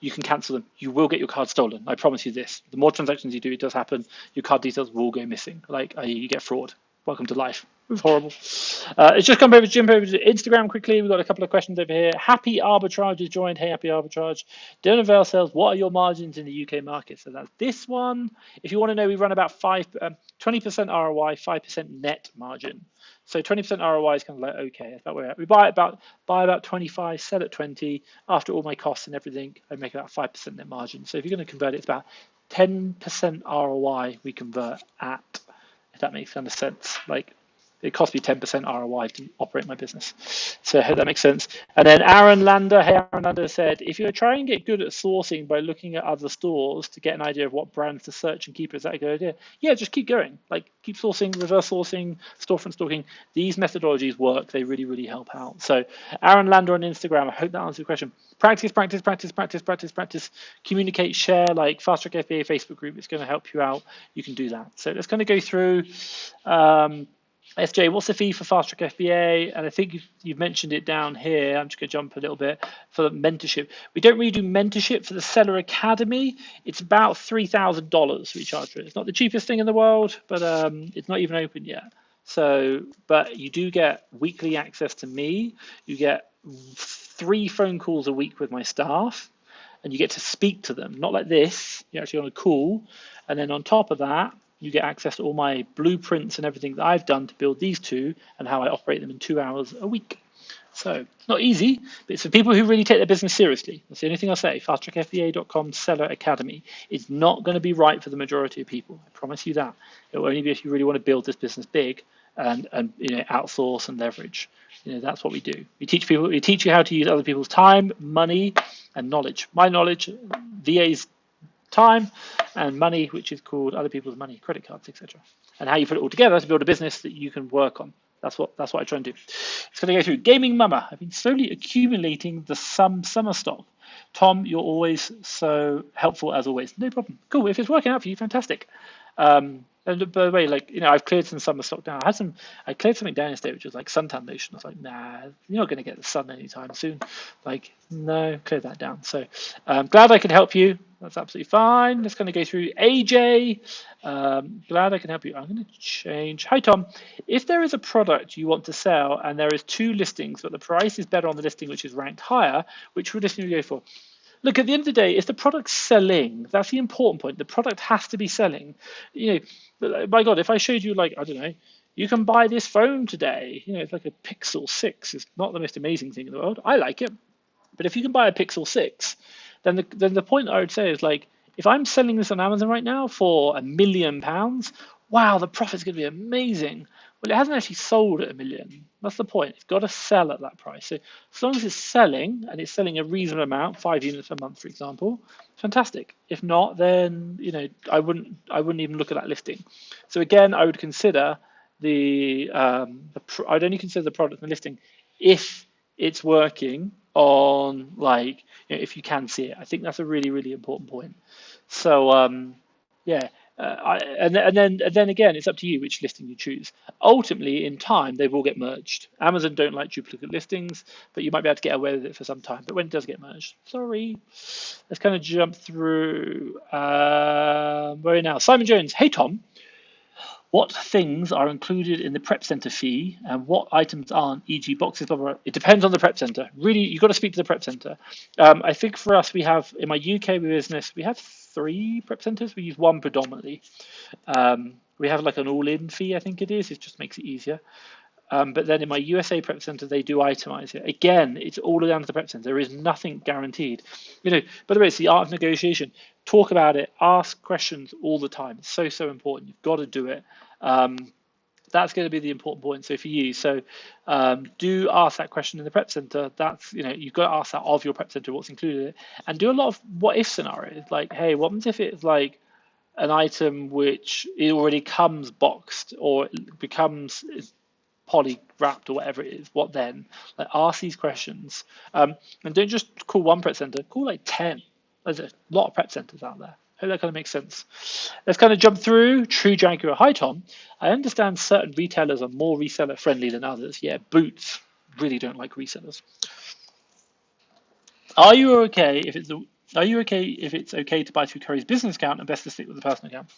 you can cancel them. You will get your card stolen. I promise you this. The more transactions you do, it does happen. Your card details will go missing. You get fraud. Welcome to life. It's horrible. It's just jump over to Instagram quickly. We've got a couple of questions over here. Happy Arbitrage has joined. Hey, Happy Arbitrage. Dylan Vale says, what are your margins in the UK market? So that's this one. If you want to know, we run about 20% ROI, 5% net margin. So 20% ROI is kind of okay. That's about where we buy about 25, sell at 20. After all my costs and everything, I make about 5% net margin. So if you're going to convert it, it's about 10% ROI we convert at. If that makes kind of sense. It cost me 10% ROI to operate my business. So I hope that makes sense. And then Aaron Lander said, if you're trying to get good at sourcing by looking at other stores to get an idea of what brands to search and keep, is that a good idea? Yeah, just keep going. Keep sourcing, reverse sourcing, storefront stalking. These methodologies work. They really, really help out. So Aaron Lander on Instagram, I hope that answers your question. Practice. Communicate, share, Fast Track FBA Facebook group. It's going to help you out. You can do that. So let's kind of go through. SJ, what's the fee for Fast Track FBA? And I think you've mentioned it down here. I'm just going to jump a little bit for the mentorship. We don't really do mentorship for the Seller Academy. It's about $3,000 we charge for it. It's not the cheapest thing in the world, but it's not even open yet. So, but you do get weekly access to me. You get 3 phone calls a week with my staff, and you get to speak to them. Not like this. You're actually on a call. And then on top of that, you get access to all my blueprints and everything that I've done to build these two and how I operate them in 2 hours a week. So it's not easy, but it's for people who really take their business seriously. That's the only thing I'll say. FastTrackFBA.com Seller Academy. It's not going to be right for the majority of people. I promise you that. It will only be if you really want to build this business big and outsource and leverage. That's what we do. We teach you how to use other people's time, money, and knowledge. My knowledge, VA's time, and money, which is called other people's money, credit cards, etc. And how you put it all together to build a business that you can work on. That's what I try and do. It's going to go through Gaming Mama. I've been slowly accumulating the summer stock. Tom, you're always so helpful as always. No problem. Cool. If it's working out for you, fantastic. And by the way, like, I've cleared some summer stock down. I cleared something down yesterday, which was like suntan lotion. I was like, nah, you're not going to get the sun anytime soon. Like, no, clear that down. So glad I could help you. That's absolutely fine. Let's kind of go through AJ. Glad I can help you. I'm going to change. Hi, Tom. If there is a product you want to sell and there is 2 listings, but the price is better on the listing which is ranked higher, which listing would you go for? Look, at the end of the day, if the product's selling, that's the important point. The product has to be selling. My God, if I showed you, like, I don't know, you can buy this phone today. It's like a Pixel 6. It's not the most amazing thing in the world. I like it. But if you can buy a Pixel 6, then the point I would say is, like, if I'm selling this on Amazon right now for £1 million, wow, the profit's going to be amazing. Well, it hasn't actually sold at $1 million. That's the point. It's got to sell at that price. So as long as it's selling and it's selling a reasonable amount, 5 units a month, for example, fantastic. If not, then I wouldn't even look at that listing. So again, I would consider I'd only consider the product and the listing if it's working on, like, if you can see it. I think that's a really, really important point. So yeah. And then again, it's up to you which listing you choose. Ultimately, in time, they will get merged. Amazon don't like duplicate listings, but you might be able to get away with it for some time. But when it does get merged, sorry. Let's kind of jump through. Where are we now? Simon Jones. Hey, Tom. What things are included in the prep center fee and what items aren't, e.g. boxes, blah, blah, blah. It depends on the prep center. Really, you've got to speak to the prep center. I think for us, we have, in my UK business, we have 3 prep centers. We use 1 predominantly. We have like an all-in fee, I think it is. It just makes it easier. But then in my USA prep center, they do itemize it. Again, it's all down to the prep center. There is nothing guaranteed. By the way, it's the art of negotiation. Talk about it. Ask questions all the time. It's so, so important. You've got to do it. That's going to be the important point. So for you, do ask that question in the prep center. That's, you've got to ask that of your prep center, what's included in it, and do a lot of what if scenarios. Like, hey, what happens if it's like an item which it already comes boxed or it becomes poly wrapped or whatever it is? What then? Like, ask these questions, and don't just call 1 prep center. Call like 10. There's a lot of prep centers out there. Hope that kind of makes sense. Let's kind of jump through. True Jaguar. Hi, Tom. I understand certain retailers are more reseller friendly than others. Yeah, Boots really don't like resellers. Are you okay if it's okay to buy through Curry's business account and best to stick with the personal account?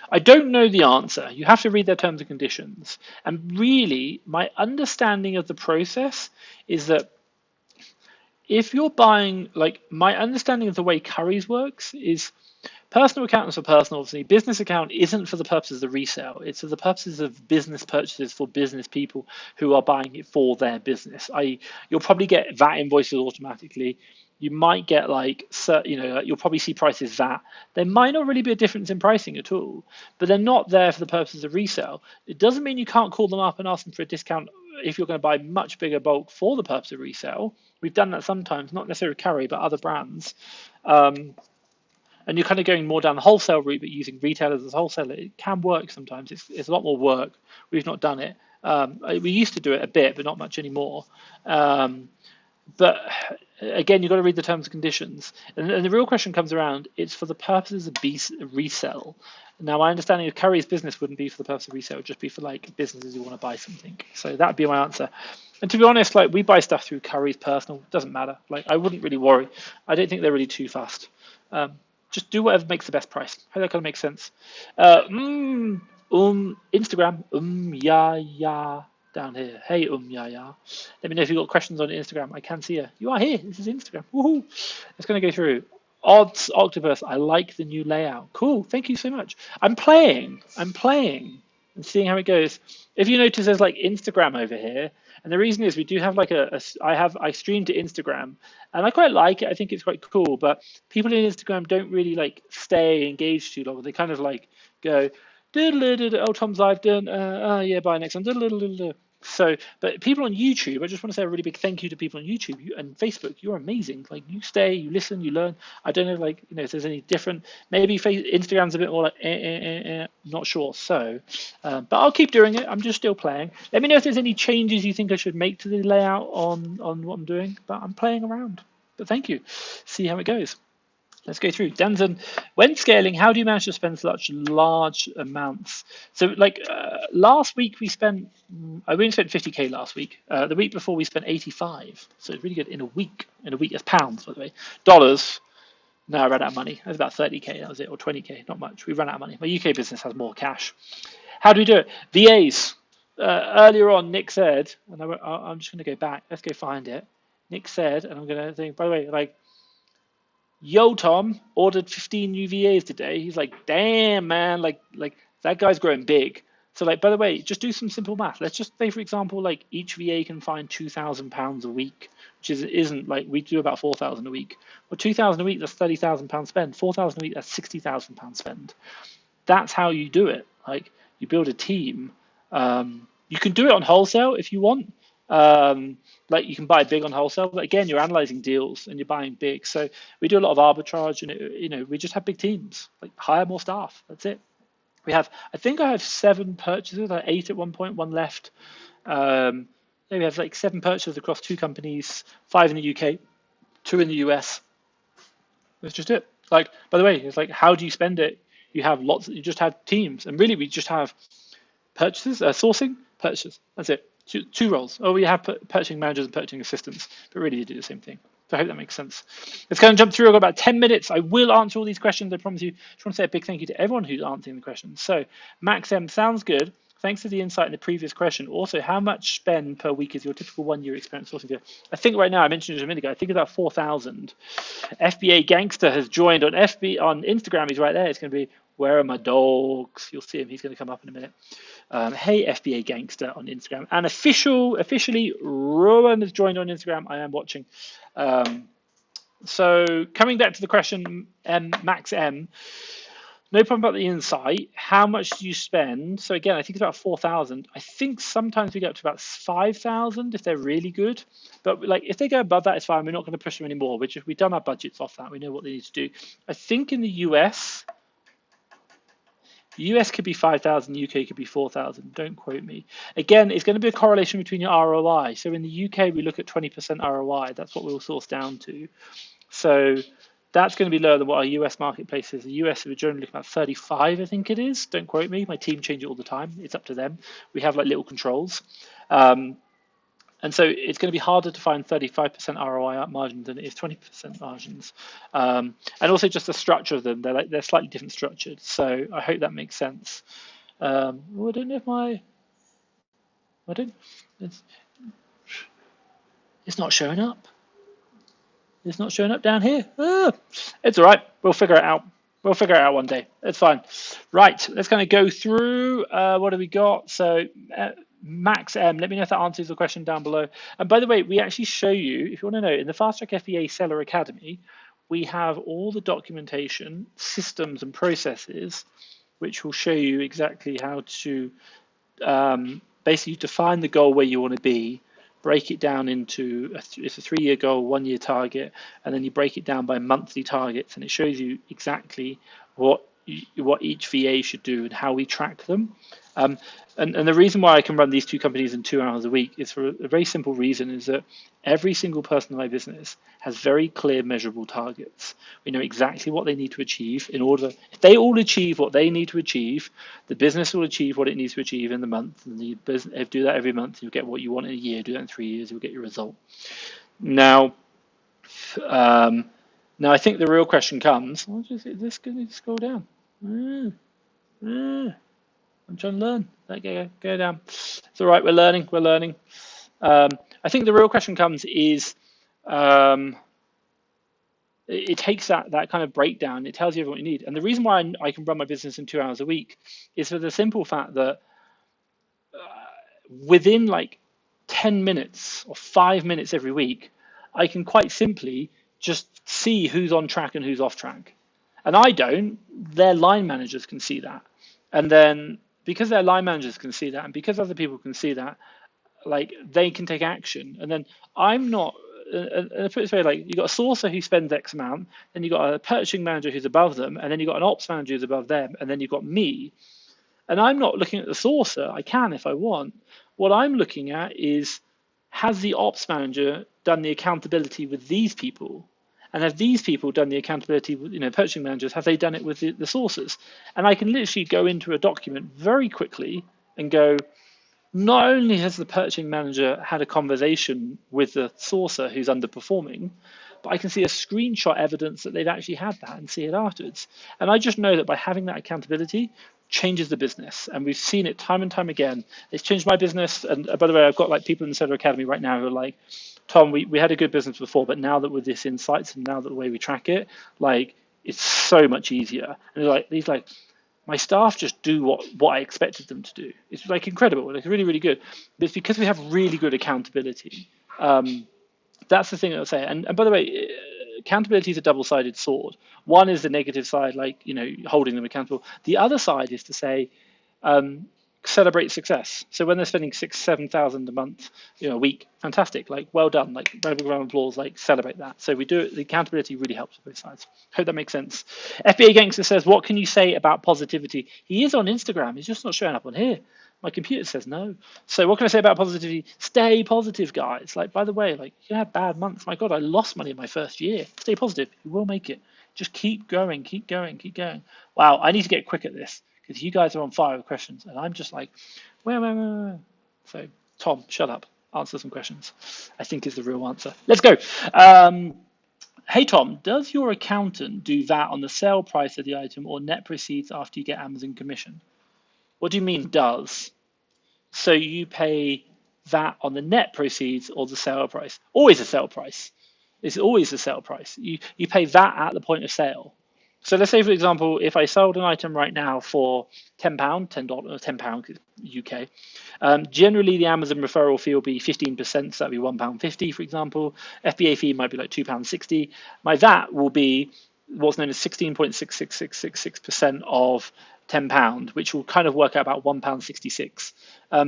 I don't know the answer. You have to read their terms and conditions. And really, my understanding of the process is that if you're buying, like, my understanding of the way Currys works is personal accountants are personal, obviously. Business account isn't for the purposes of resale. It's for the purposes of business purchases for business people who are buying it for their business. You'll probably get VAT invoices automatically. You might get you'll probably see prices VAT. There might not really be a difference in pricing at all, but they're not there for the purposes of resale. It doesn't mean you can't call them up and ask them for a discount if you're going to buy much bigger bulk for the purpose of resale. We've done that sometimes, not necessarily Curry, but other brands. And you're kind of going more down the wholesale route, but using retailers as wholesaler. It can work sometimes. It's a lot more work. We've not done it. We used to do it a bit, but not much anymore. But again, you've got to read the terms and conditions. And the real question comes around, it's for the purposes of resell. Now, my understanding of Curry's business wouldn't be for the purpose of resale. It would just be for like businesses who want to buy something. So that would be my answer. And to be honest, like, we buy stuff through Curry's personal. It doesn't matter. Like, I wouldn't really worry. I don't think they're really too fast. Just do whatever makes the best price. I hope that kind of makes sense. Instagram, yeah. Down here. Hey, yeah. Let me know if you've got questions on Instagram. I can see you. You are here. This is Instagram. Woohoo. It's going to go through. Odds Octopus. I like the new layout. Cool. Thank you so much. I'm playing and seeing how it goes. If you notice, there's like Instagram over here. And the reason is we do have like I stream to Instagram and I quite like it. I think it's quite cool, but people in Instagram don't really like stay engaged too long. They kind of like go, oh, Tom's live done. Yeah, bye next one. So, but people on YouTube, I just want to say a really big thank you to people on YouTube and Facebook. You're amazing. Like, you stay, you listen, you learn. I don't know, like, if there's any different. Maybe Instagram's a bit more like, not sure. So, but I'll keep doing it. I'm just still playing. Let me know if there's any changes you think I should make to the layout on what I'm doing. But I'm playing around. But thank you. See how it goes. Let's go through. Danzen, when scaling, how do you manage to spend such large amounts? So, like last week, we only spent 50K last week. The week before, we spent 85. So it's really good in a week. In a week, that's pounds, by the way. Dollars. No, I ran out of money. It was about 30K. That was it, or 20K. Not much. We ran out of money. My UK business has more cash. How do we do it? VAs. Earlier on, Nick said, and I'm just going to go back. Let's go find it. Nick said, and I'm going to think. By the way, like. Yo, Tom ordered 15 new VAs today. He's like, damn, man, like that guy's growing big. So, like, by the way, just do some simple math. Let's just say, for example, like each VA can find £2,000 a week, which isn't like we do about 4,000 a week. Well, 2,000 a week, that's £30,000 spend. 4,000 a week, that's £60,000 spend. That's how you do it. Like, you build a team. You can do it on wholesale if you want. Like you can buy big on wholesale, but again, you're analyzing deals and you're buying big. So we do a lot of arbitrage, and we just have big teams. Like hire more staff. That's it. I think I have 7 purchases. I had 8 at one point, 1 left. We have like 7 purchases across 2 companies, 5 in the UK, 2 in the US. That's just it. Like, by the way, it's like, how do you spend it? You have lots. You just have teams, and really, we just have purchases, sourcing, purchase. That's it. Two roles. Oh, we have purchasing managers and purchasing assistants, but really you do the same thing. So I hope that makes sense. Let's go and jump through. I've got about 10 minutes. I will answer all these questions, I promise you. Just want to say a big thank you to everyone who's answering the questions. So Max M, sounds good. Thanks for the insight in the previous question. Also, how much spend per week is your typical 1-year experience sourcing? I think right now, I mentioned it a minute ago, I think it's about 4,000. FBA Gangster has joined on Instagram. He's right there. It's going to be, where are my dogs? You'll see him. He's going to come up in a minute. Hey, FBA Gangster on Instagram. And officially, Rowan has joined on Instagram. I am watching. So coming back to the question, Max M, no problem about the insight. How much do you spend? So again, I think it's about 4,000. I think sometimes we get up to about 5,000 if they're really good. But like if they go above that, it's fine. We're not going to push them anymore. We've done our budgets off that. We know what they need to do. I think in the US could be 5,000, UK could be 4,000. Don't quote me. Again, it's going to be a correlation between your ROI. So in the UK, we look at 20% ROI. That's what we'll source down to. So that's going to be lower than what our US marketplace is. The US, we're generally looking at 35, I think it is. Don't quote me. My team change it all the time. It's up to them. We have like little controls. And so it's going to be harder to find 35% ROI margins than it is 20% margins. And also just the structure of them, they're slightly different structured. So I hope that makes sense. I don't know if it's not showing up. It's not showing up down here. It's all right. We'll figure it out. We'll figure it out one day. It's fine. Right, let's kind of go through. What do we got? So Max M, let me know if that answers the question down below. And by the way, we actually show you, if you want to know, in the Fast Track FBA Seller Academy, we have all the documentation, systems, and processes, which will show you exactly how to basically define the goal where you want to be, break it down into it's a 3-year goal, 1-year target, and then you break it down by monthly targets, and it shows you exactly what each VA should do and how we track them. And the reason why I can run these 2 companies in 2 hours a week is for a very simple reason, is that every single person in my business has very clear measurable targets. We know exactly what they need to achieve in order, if they all achieve what they need to achieve, the business will achieve what it needs to achieve in the month. And the business, if you do that every month, you'll get what you want in a year. Do that in 3 years, you'll get your result. Now, I think the real question comes, is this going to scroll down? I'm trying to learn. Go down. It's all right. We're learning. I think the real question comes is, it takes that kind of breakdown. It tells you what you need. And the reason why I can run my business in 2 hours a week is for the simple fact that within like 10 minutes or 5 minutes every week, I can quite simply just see who's on track and who's off track. And I don't. Their line managers can see that. And then because their line managers can see that, and because other people can see that, like they can take action. And then I'm not, and I put it this way, like you got a sourcer who spends X amount, then you got a purchasing manager who's above them, and then you got an ops manager who's above them, and then you've got me. And I'm not looking at the sourcer. I can if I want. What I'm looking at is, has the ops manager done the accountability with these people? And have these people done the accountability, purchasing managers, have they done it with the sources? And I can literally go into a document very quickly and go, not only has the purchasing manager had a conversation with the sourcer who's underperforming, but I can see a screenshot evidence that they've actually had that and see it afterwards. And I just know that by having that accountability changes the business. And we've seen it time and time again. It's changed my business. And by the way, I've got like people in the Seller Academy right now who are like, Tom, we had a good business before, but now that with this insights and now that the way we track it, like it's so much easier. And he's like, my staff just do what I expected them to do. It's like incredible. It's really, really good. But it's because we have really good accountability. That's the thing I'll say. And by the way, accountability is a double-sided sword. One is the negative side, like, holding them accountable. The other side is to say, celebrate success. So when they're spending 6,000-7,000 a month, a week, fantastic, like well done, like round of applause, like celebrate that. So we do it. The accountability really helps with both sides. Hope that makes sense. FBA Gangster says, what can you say about positivity? He is on Instagram. He's just not showing up on here. My computer says no. So what can I say about positivity? Stay positive, guys. Like, by the way, like you have bad months. My God, I lost money in my first year. Stay positive. You will make it. Just keep going, keep going, keep going. Wow, I need to get quick at this because you guys are on fire with questions, and I'm just like, where? So, Tom, shut up. Answer some questions. I think is the real answer. Let's go. Hey, Tom, does your accountant do VAT on the sale price of the item or net proceeds after you get Amazon commission? What do you mean does? So you pay VAT on the net proceeds or the sale price? Always a sale price. It's always a sale price. You pay VAT at the point of sale. So let's say, for example, if I sold an item right now for £10, £10 UK, generally the Amazon referral fee will be 15%, so that'd be £1.50, for example. FBA fee might be like £2.60. My VAT will be what's known as 16.66666% of £10, which will kind of work out about £1.66,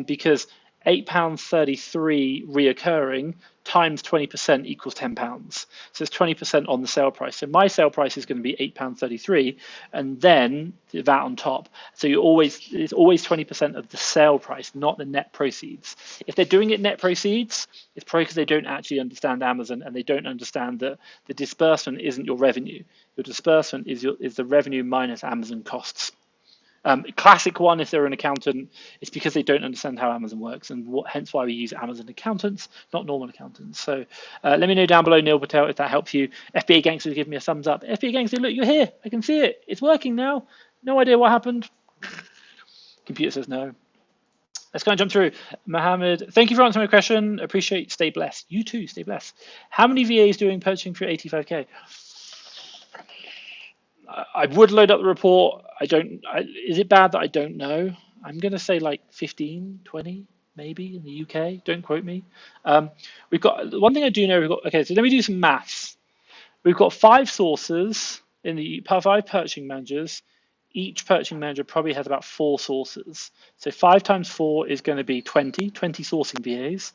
because £8.33 reoccurring times 20% equals £10. So it's 20% on the sale price. So my sale price is going to be £8.33, and then the VAT on top. So it's always 20% of the sale price, not the net proceeds. If they're doing it net proceeds, it's probably because they don't actually understand Amazon and they don't understand that the disbursement isn't your revenue. Your disbursement is the revenue minus Amazon costs. Classic one, if they're an accountant, it's because they don't understand how Amazon works, and hence why we use Amazon accountants, not normal accountants. So let me know down below, Neil Patel, if that helps you. FBA Gangster, give me a thumbs up. FBA Gangster, look, you're here. I can see it. It's working now. No idea what happened. Computer says no. Let's go and jump through. Mohammed, thank you for answering my question. Appreciate. Stay blessed. You too. Stay blessed. How many VAs doing purchasing for 85K? I would load up the report. Is it bad that I don't know? I'm going to say like 15, 20, maybe in the UK. Don't quote me. We've got one thing I do know. Okay, so let me do some maths. We've got 5 sources in the 5 purchasing managers. Each purchasing manager probably has about 4 sources. So 5 times 4 is going to be 20 sourcing VAs.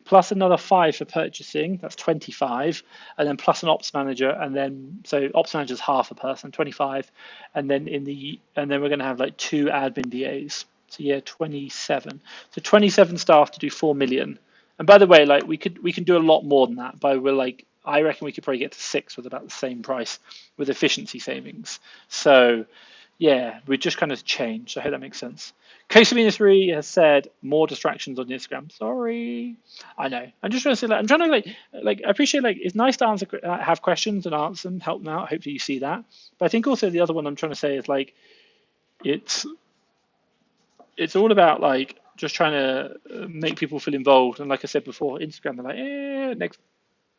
Plus another 5 for purchasing, that's 25, and then plus an ops manager, and then so ops manager is half a person, 25, and then we're going to have like 2 admin VAs. So yeah, 27. So 27 staff to do 4 million. And by the way, like we can do a lot more than that. But I reckon we could probably get to 6 with about the same price with efficiency savings. So yeah, we just kind of changed. I hope that makes sense. Kosamina3 has said more distractions on Instagram. Sorry, I know. I'm just trying to say I'm trying to I appreciate it's nice to have questions and answer them, help them out. Hopefully you see that. But I think also the other one I'm trying to say is it's all about just trying to make people feel involved. And like I said before, Instagram they're like next.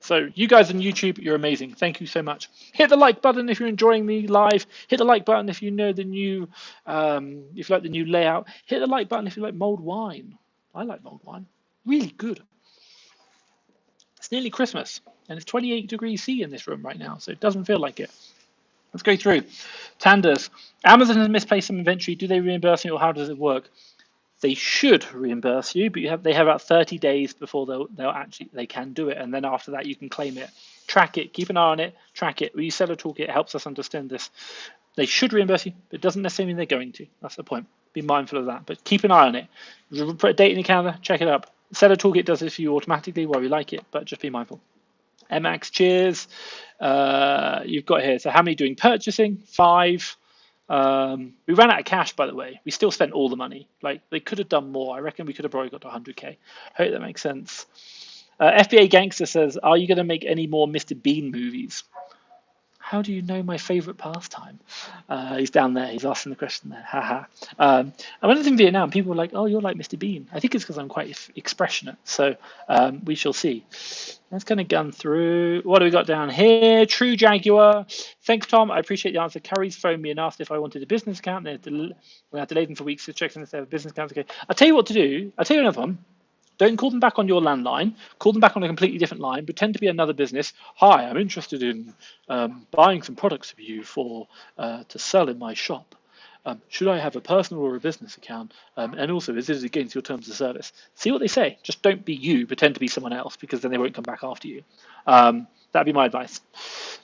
So you guys on YouTube, you're amazing. Thank you so much. Hit the like button if you're enjoying the live. Hit the like button if you know the new, if you like the new layout. Hit the like button if you like mulled wine. I like mulled wine. Really good. It's nearly Christmas, and it's 28 degrees C in this room right now, so it doesn't feel like it. Let's go through. Tanders. Amazon has misplaced some inventory. Do they reimburse me, or how does it work? They should reimburse you, but they have about 30 days before they can do it, and then after that you can claim it. Track it, keep an eye on it, track it. When you Seller Toolkit, it helps us understand this. They should reimburse you, but it doesn't necessarily mean they're going to. That's the point. Be mindful of that, but keep an eye on it. Put a date in your calendar, check it up. Seller Toolkit does this for you automatically while you like it, but just be mindful. Emax, cheers. You've got here. So how many doing purchasing? 5. We ran out of cash, by the way. We still spent all the money. Like, they could have done more. I reckon we could have probably got to 100k. Hope that makes sense. FBA Gangster says, are you going to make any more Mr. Bean movies? How do you know my favorite pastime? He's down there. He's asking the question there. Haha. And when I was in Vietnam, people were like, oh, you're like Mr. Bean. I think it's because I'm quite expressionate. So we shall see. Let's kind of gun through. What do we got down here? True Jaguar. Thanks, Tom. I appreciate the answer. Curry's phoned me and asked if I wanted a business account. I delayed them for weeks to check if they have a business account. Okay. I'll tell you what to do. I'll tell you another one. Don't call them back on your landline. Call them back on a completely different line. Pretend to be another business. Hi, I'm interested in buying some products of you to sell in my shop. Should I have a personal or a business account? And also, is this against your terms of service? See what they say. Just don't be you. Pretend to be someone else, because then they won't come back after you. That'd be my advice.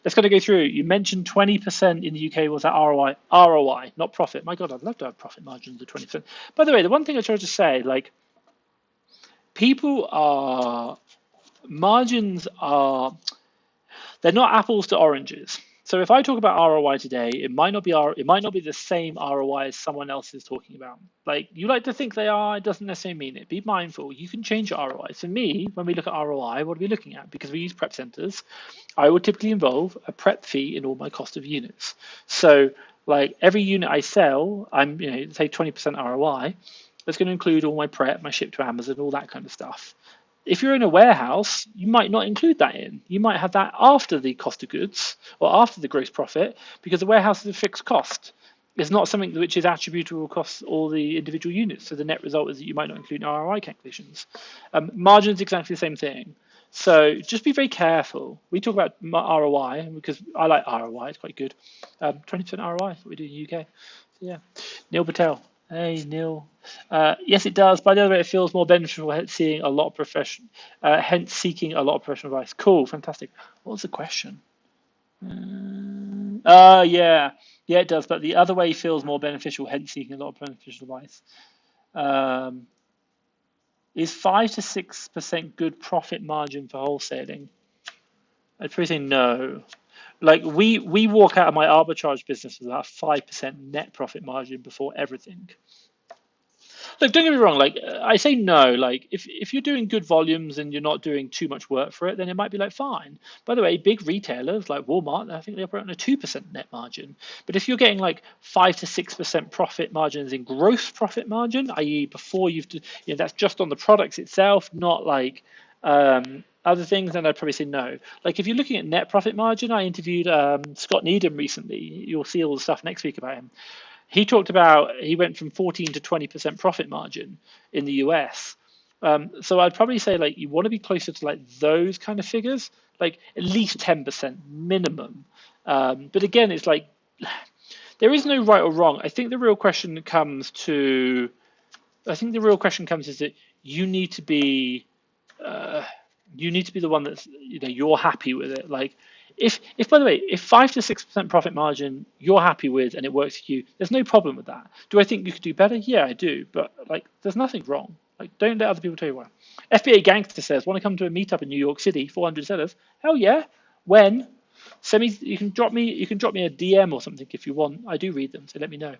Let's kind of go through. You mentioned 20% in the UK was that ROI. ROI, not profit. My God, I'd love to have profit margins of 20%. By the way, the one thing I tried to say, like, margins are, they're not apples to oranges. So if I talk about ROI today, it might not be the same ROI as someone else is talking about. Like, you like to think they are, it doesn't necessarily mean it. Be mindful, you can change your ROI. So me, when we look at ROI, what are we looking at? Because we use prep centers, I would typically involve a prep fee in all my cost of units. So like every unit I sell, I'm, say 20% ROI. That's going to include all my prep, my ship to Amazon, all that kind of stuff. If you're in a warehouse, you might not include that in. You might have that after the cost of goods or after the gross profit, because the warehouse is a fixed cost. It's not something which is attributable across all the individual units. So the net result is that you might not include ROI calculations. Margins, exactly the same thing. So just be very careful. We talk about ROI because I like ROI. It's quite good. 20% ROI is what we do in the UK. So yeah. Neil Patel. Hey, Neil. Yes, it does. By the way, it feels more beneficial seeing a lot of hence seeking a lot of professional advice. Cool, fantastic. What was the question? Yeah, it does. But the other way feels more beneficial, hence seeking a lot of beneficial advice. Is 5 to 6% good profit margin for wholesaling? I'd probably say no. Like we walk out of my arbitrage business with about 5% net profit margin before everything. Look, don't get me wrong. Like I say no. Like if you're doing good volumes and you're not doing too much work for it, then it might be like fine. By the way, big retailers like Walmart, I think they operate on a 2% net margin. But if you're getting like 5 to 6% profit margins in gross profit margin, i.e., before that's just on the products itself, not like other things, then I'd probably say no. Like if you're looking at net profit margin, I interviewed Scott Needham recently. You'll see all the stuff next week about him. He talked about he went from 14 to 20% profit margin in the US. So I'd probably say like you want to be closer to like those kind of figures, like at least 10% minimum. But again, it's like there is no right or wrong. I think the real question comes is that you need to be the one that's you're happy with it. Like if by the way, if 5 to 6% profit margin you're happy with and it works for you, there's no problem with that. Do I think you could do better? Yeah, I do. But like there's nothing wrong. Like don't let other people tell you why. FBA Gangster says, want to come to a meetup in New York City, 400 sellers? Hell yeah. When? You can drop me a DM or something if you want. I do read them, so let me know.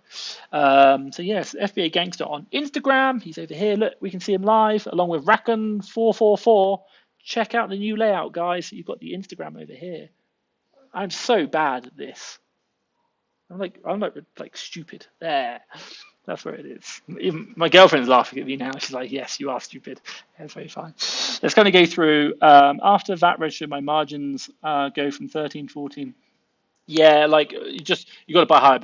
So yes, FBA Gangster on Instagram. He's over here. Look, we can see him live along with Racken444. Check out the new layout, guys. You've got the Instagram over here. I'm so bad at this. I'm like stupid. There. That's where it is. Even my girlfriend's laughing at me now. She's like, yes, you are stupid. That's very fine. Let's kind of go through. After VAT register, my margins go from 13, 14. Yeah, like you got to buy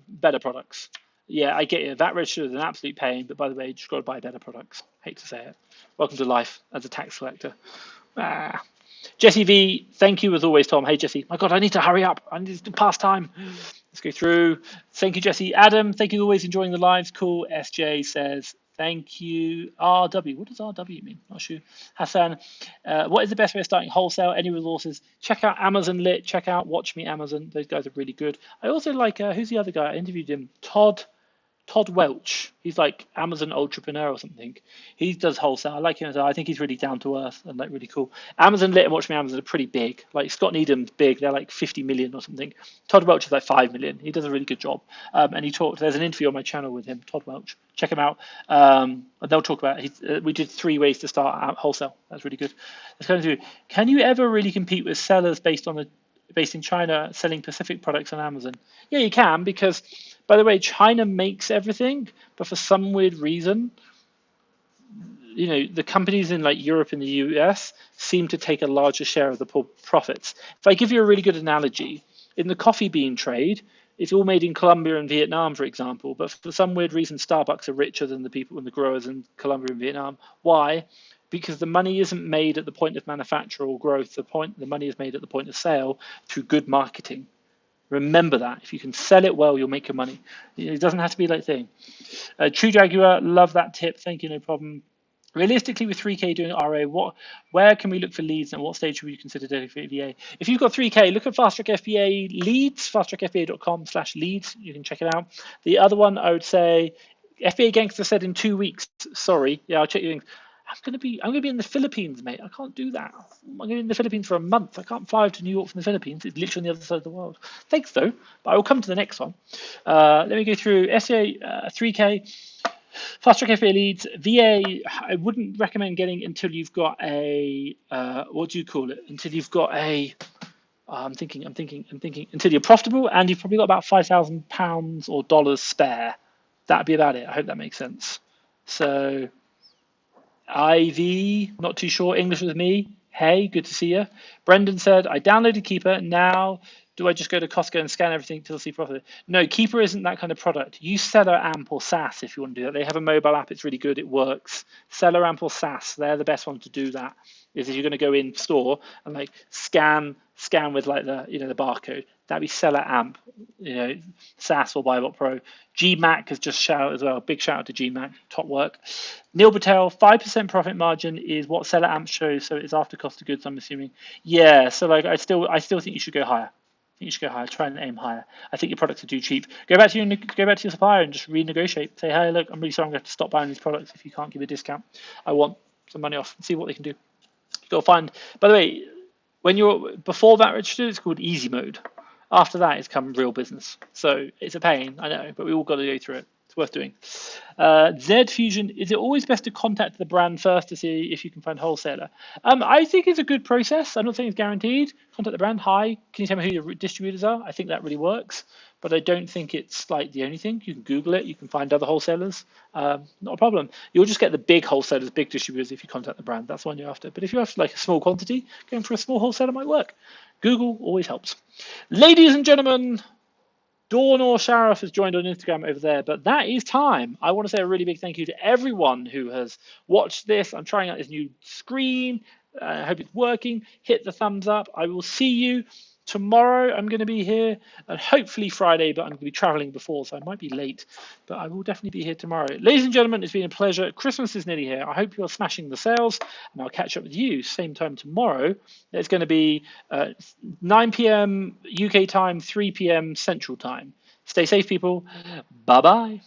better products. Yeah, I get you. VAT register is an absolute pain, but by the way, you just got to buy better products. Hate to say it. Welcome to life as a tax collector. Jesse V, thank you as always, Tom. Hey, Jesse. My God, I need to hurry up. I need to pass time. Let's go through. Thank you, Jesse. Adam, thank you. Always enjoying the lives. Cool. SJ says, thank you. RW. What does RW mean? Not sure. Hassan, what is the best way of starting wholesale? Any resources? Check out Amazon Lit. Check out Watch Me Amazon. Those guys are really good. I also like, who's the other guy? I interviewed him. Todd Todd Welch. He's like Amazon entrepreneur or something. He does wholesale. I like him as well. I think he's really down to earth and like really cool. Amazon Lit and Watch Me Amazon are pretty big. Like Scott Needham's big. They're like 50 million or something. Todd Welch is like 5 million. He does a really good job. And he talked. There's an interview on my channel with him, Todd Welch. Check him out. And they'll talk about. We did 3 ways to start out wholesale. That's really good. Let's go through. Can you ever really compete with sellers based in China selling Pacific products on Amazon? Yeah, you can, because, by the way, China makes everything, but for some weird reason, the companies in like Europe and the US seem to take a larger share of the profits. If I give you a really good analogy, in the coffee bean trade, it's all made in Colombia and Vietnam, for example, but for some weird reason, Starbucks are richer than the people and the growers in Colombia and Vietnam. Why? Because the money isn't made at the point of manufacture or growth. The money is made at the point of sale through good marketing. Remember that. If you can sell it well, you'll make your money. It doesn't have to be like thing. True Jaguar, love that tip. Thank you, no problem. Realistically, with 3K doing RA, where can we look for leads and what stage should we consider dedicated VA? If you've got 3K, look at Fast Track FBA leads, fasttrackfba.com/leads. You can check it out. The other one, I would say, FBA Gangster said in 2 weeks. Sorry, yeah, I'll check your things. I'm gonna be in the Philippines, mate. I can't do that. I'm gonna be in the Philippines for a month. I can't fly to New York from the Philippines. It's literally on the other side of the world. Thanks though, but I will come to the next one. Let me go through SEA 3K. Fast Track FBA leads. VA, I wouldn't recommend getting until you've got a, what do you call it? Until you've got a, I'm thinking, until you're profitable and you've probably got about £5,000 or dollars spare. That'd be about it. I hope that makes sense. So, IV, not too sure. English with me. Hey, good to see you. Brendan said, I downloaded Keeper. Now, do I just go to Costco and scan everything till see profit? No, Keeper isn't that kind of product. Use Seller Amp or SaaS if you want to do that. They have a mobile app. It's really good. It works. Seller Amp or SaaS, they're the best one to do that. Is if you're going to go in store and like scan with like the the barcode. That'd be Seller Amp. SaaS or Buybot Pro. GMAC has just shouted as well. Big shout out to GMAC. Top work. Neil Patel, 5% profit margin is what Seller Amp shows. So it's after cost of goods, I'm assuming. Yeah. So like I still think you should go higher. Try and aim higher. I think your products are too cheap. Go back to your supplier and just renegotiate. Say, hey, look, I'm really sorry, I'm going to have to stop buying these products if you can't give a discount. I want some money off. And see what they can do. You've got to find. By the way, when you're before that registered, it's called easy mode. After that, it's come real business. So it's a pain, I know, but we all got to go through it. It's worth doing. Z Fusion, is it always best to contact the brand first to see if you can find a wholesaler? I think it's a good process. I'm not saying it's guaranteed. Contact the brand. Hi, can you tell me who your distributors are? I think that really works, but I don't think it's like the only thing. You can Google it. You can find other wholesalers. Not a problem. You'll just get the big wholesalers, big distributors if you contact the brand. That's the one you're after. But if you have like a small quantity, going for a small wholesaler might work. Google always helps. Ladies and gentlemen, Dawn or Sharaf has joined on Instagram over there, but that is time. I want to say a really big thank you to everyone who has watched this. I'm trying out this new screen. I hope it's working. Hit the thumbs up. I will see you tomorrow. I'm going to be here, and hopefully Friday, but I'm going to be traveling before, so I might be late, but I will definitely be here tomorrow. Ladies and gentlemen, it's been a pleasure. Christmas is nearly here. I hope you're smashing the sales, and I'll catch up with you same time tomorrow. It's going to be 9 p.m. UK time, 3 p.m. Central time. Stay safe, people. Bye-bye.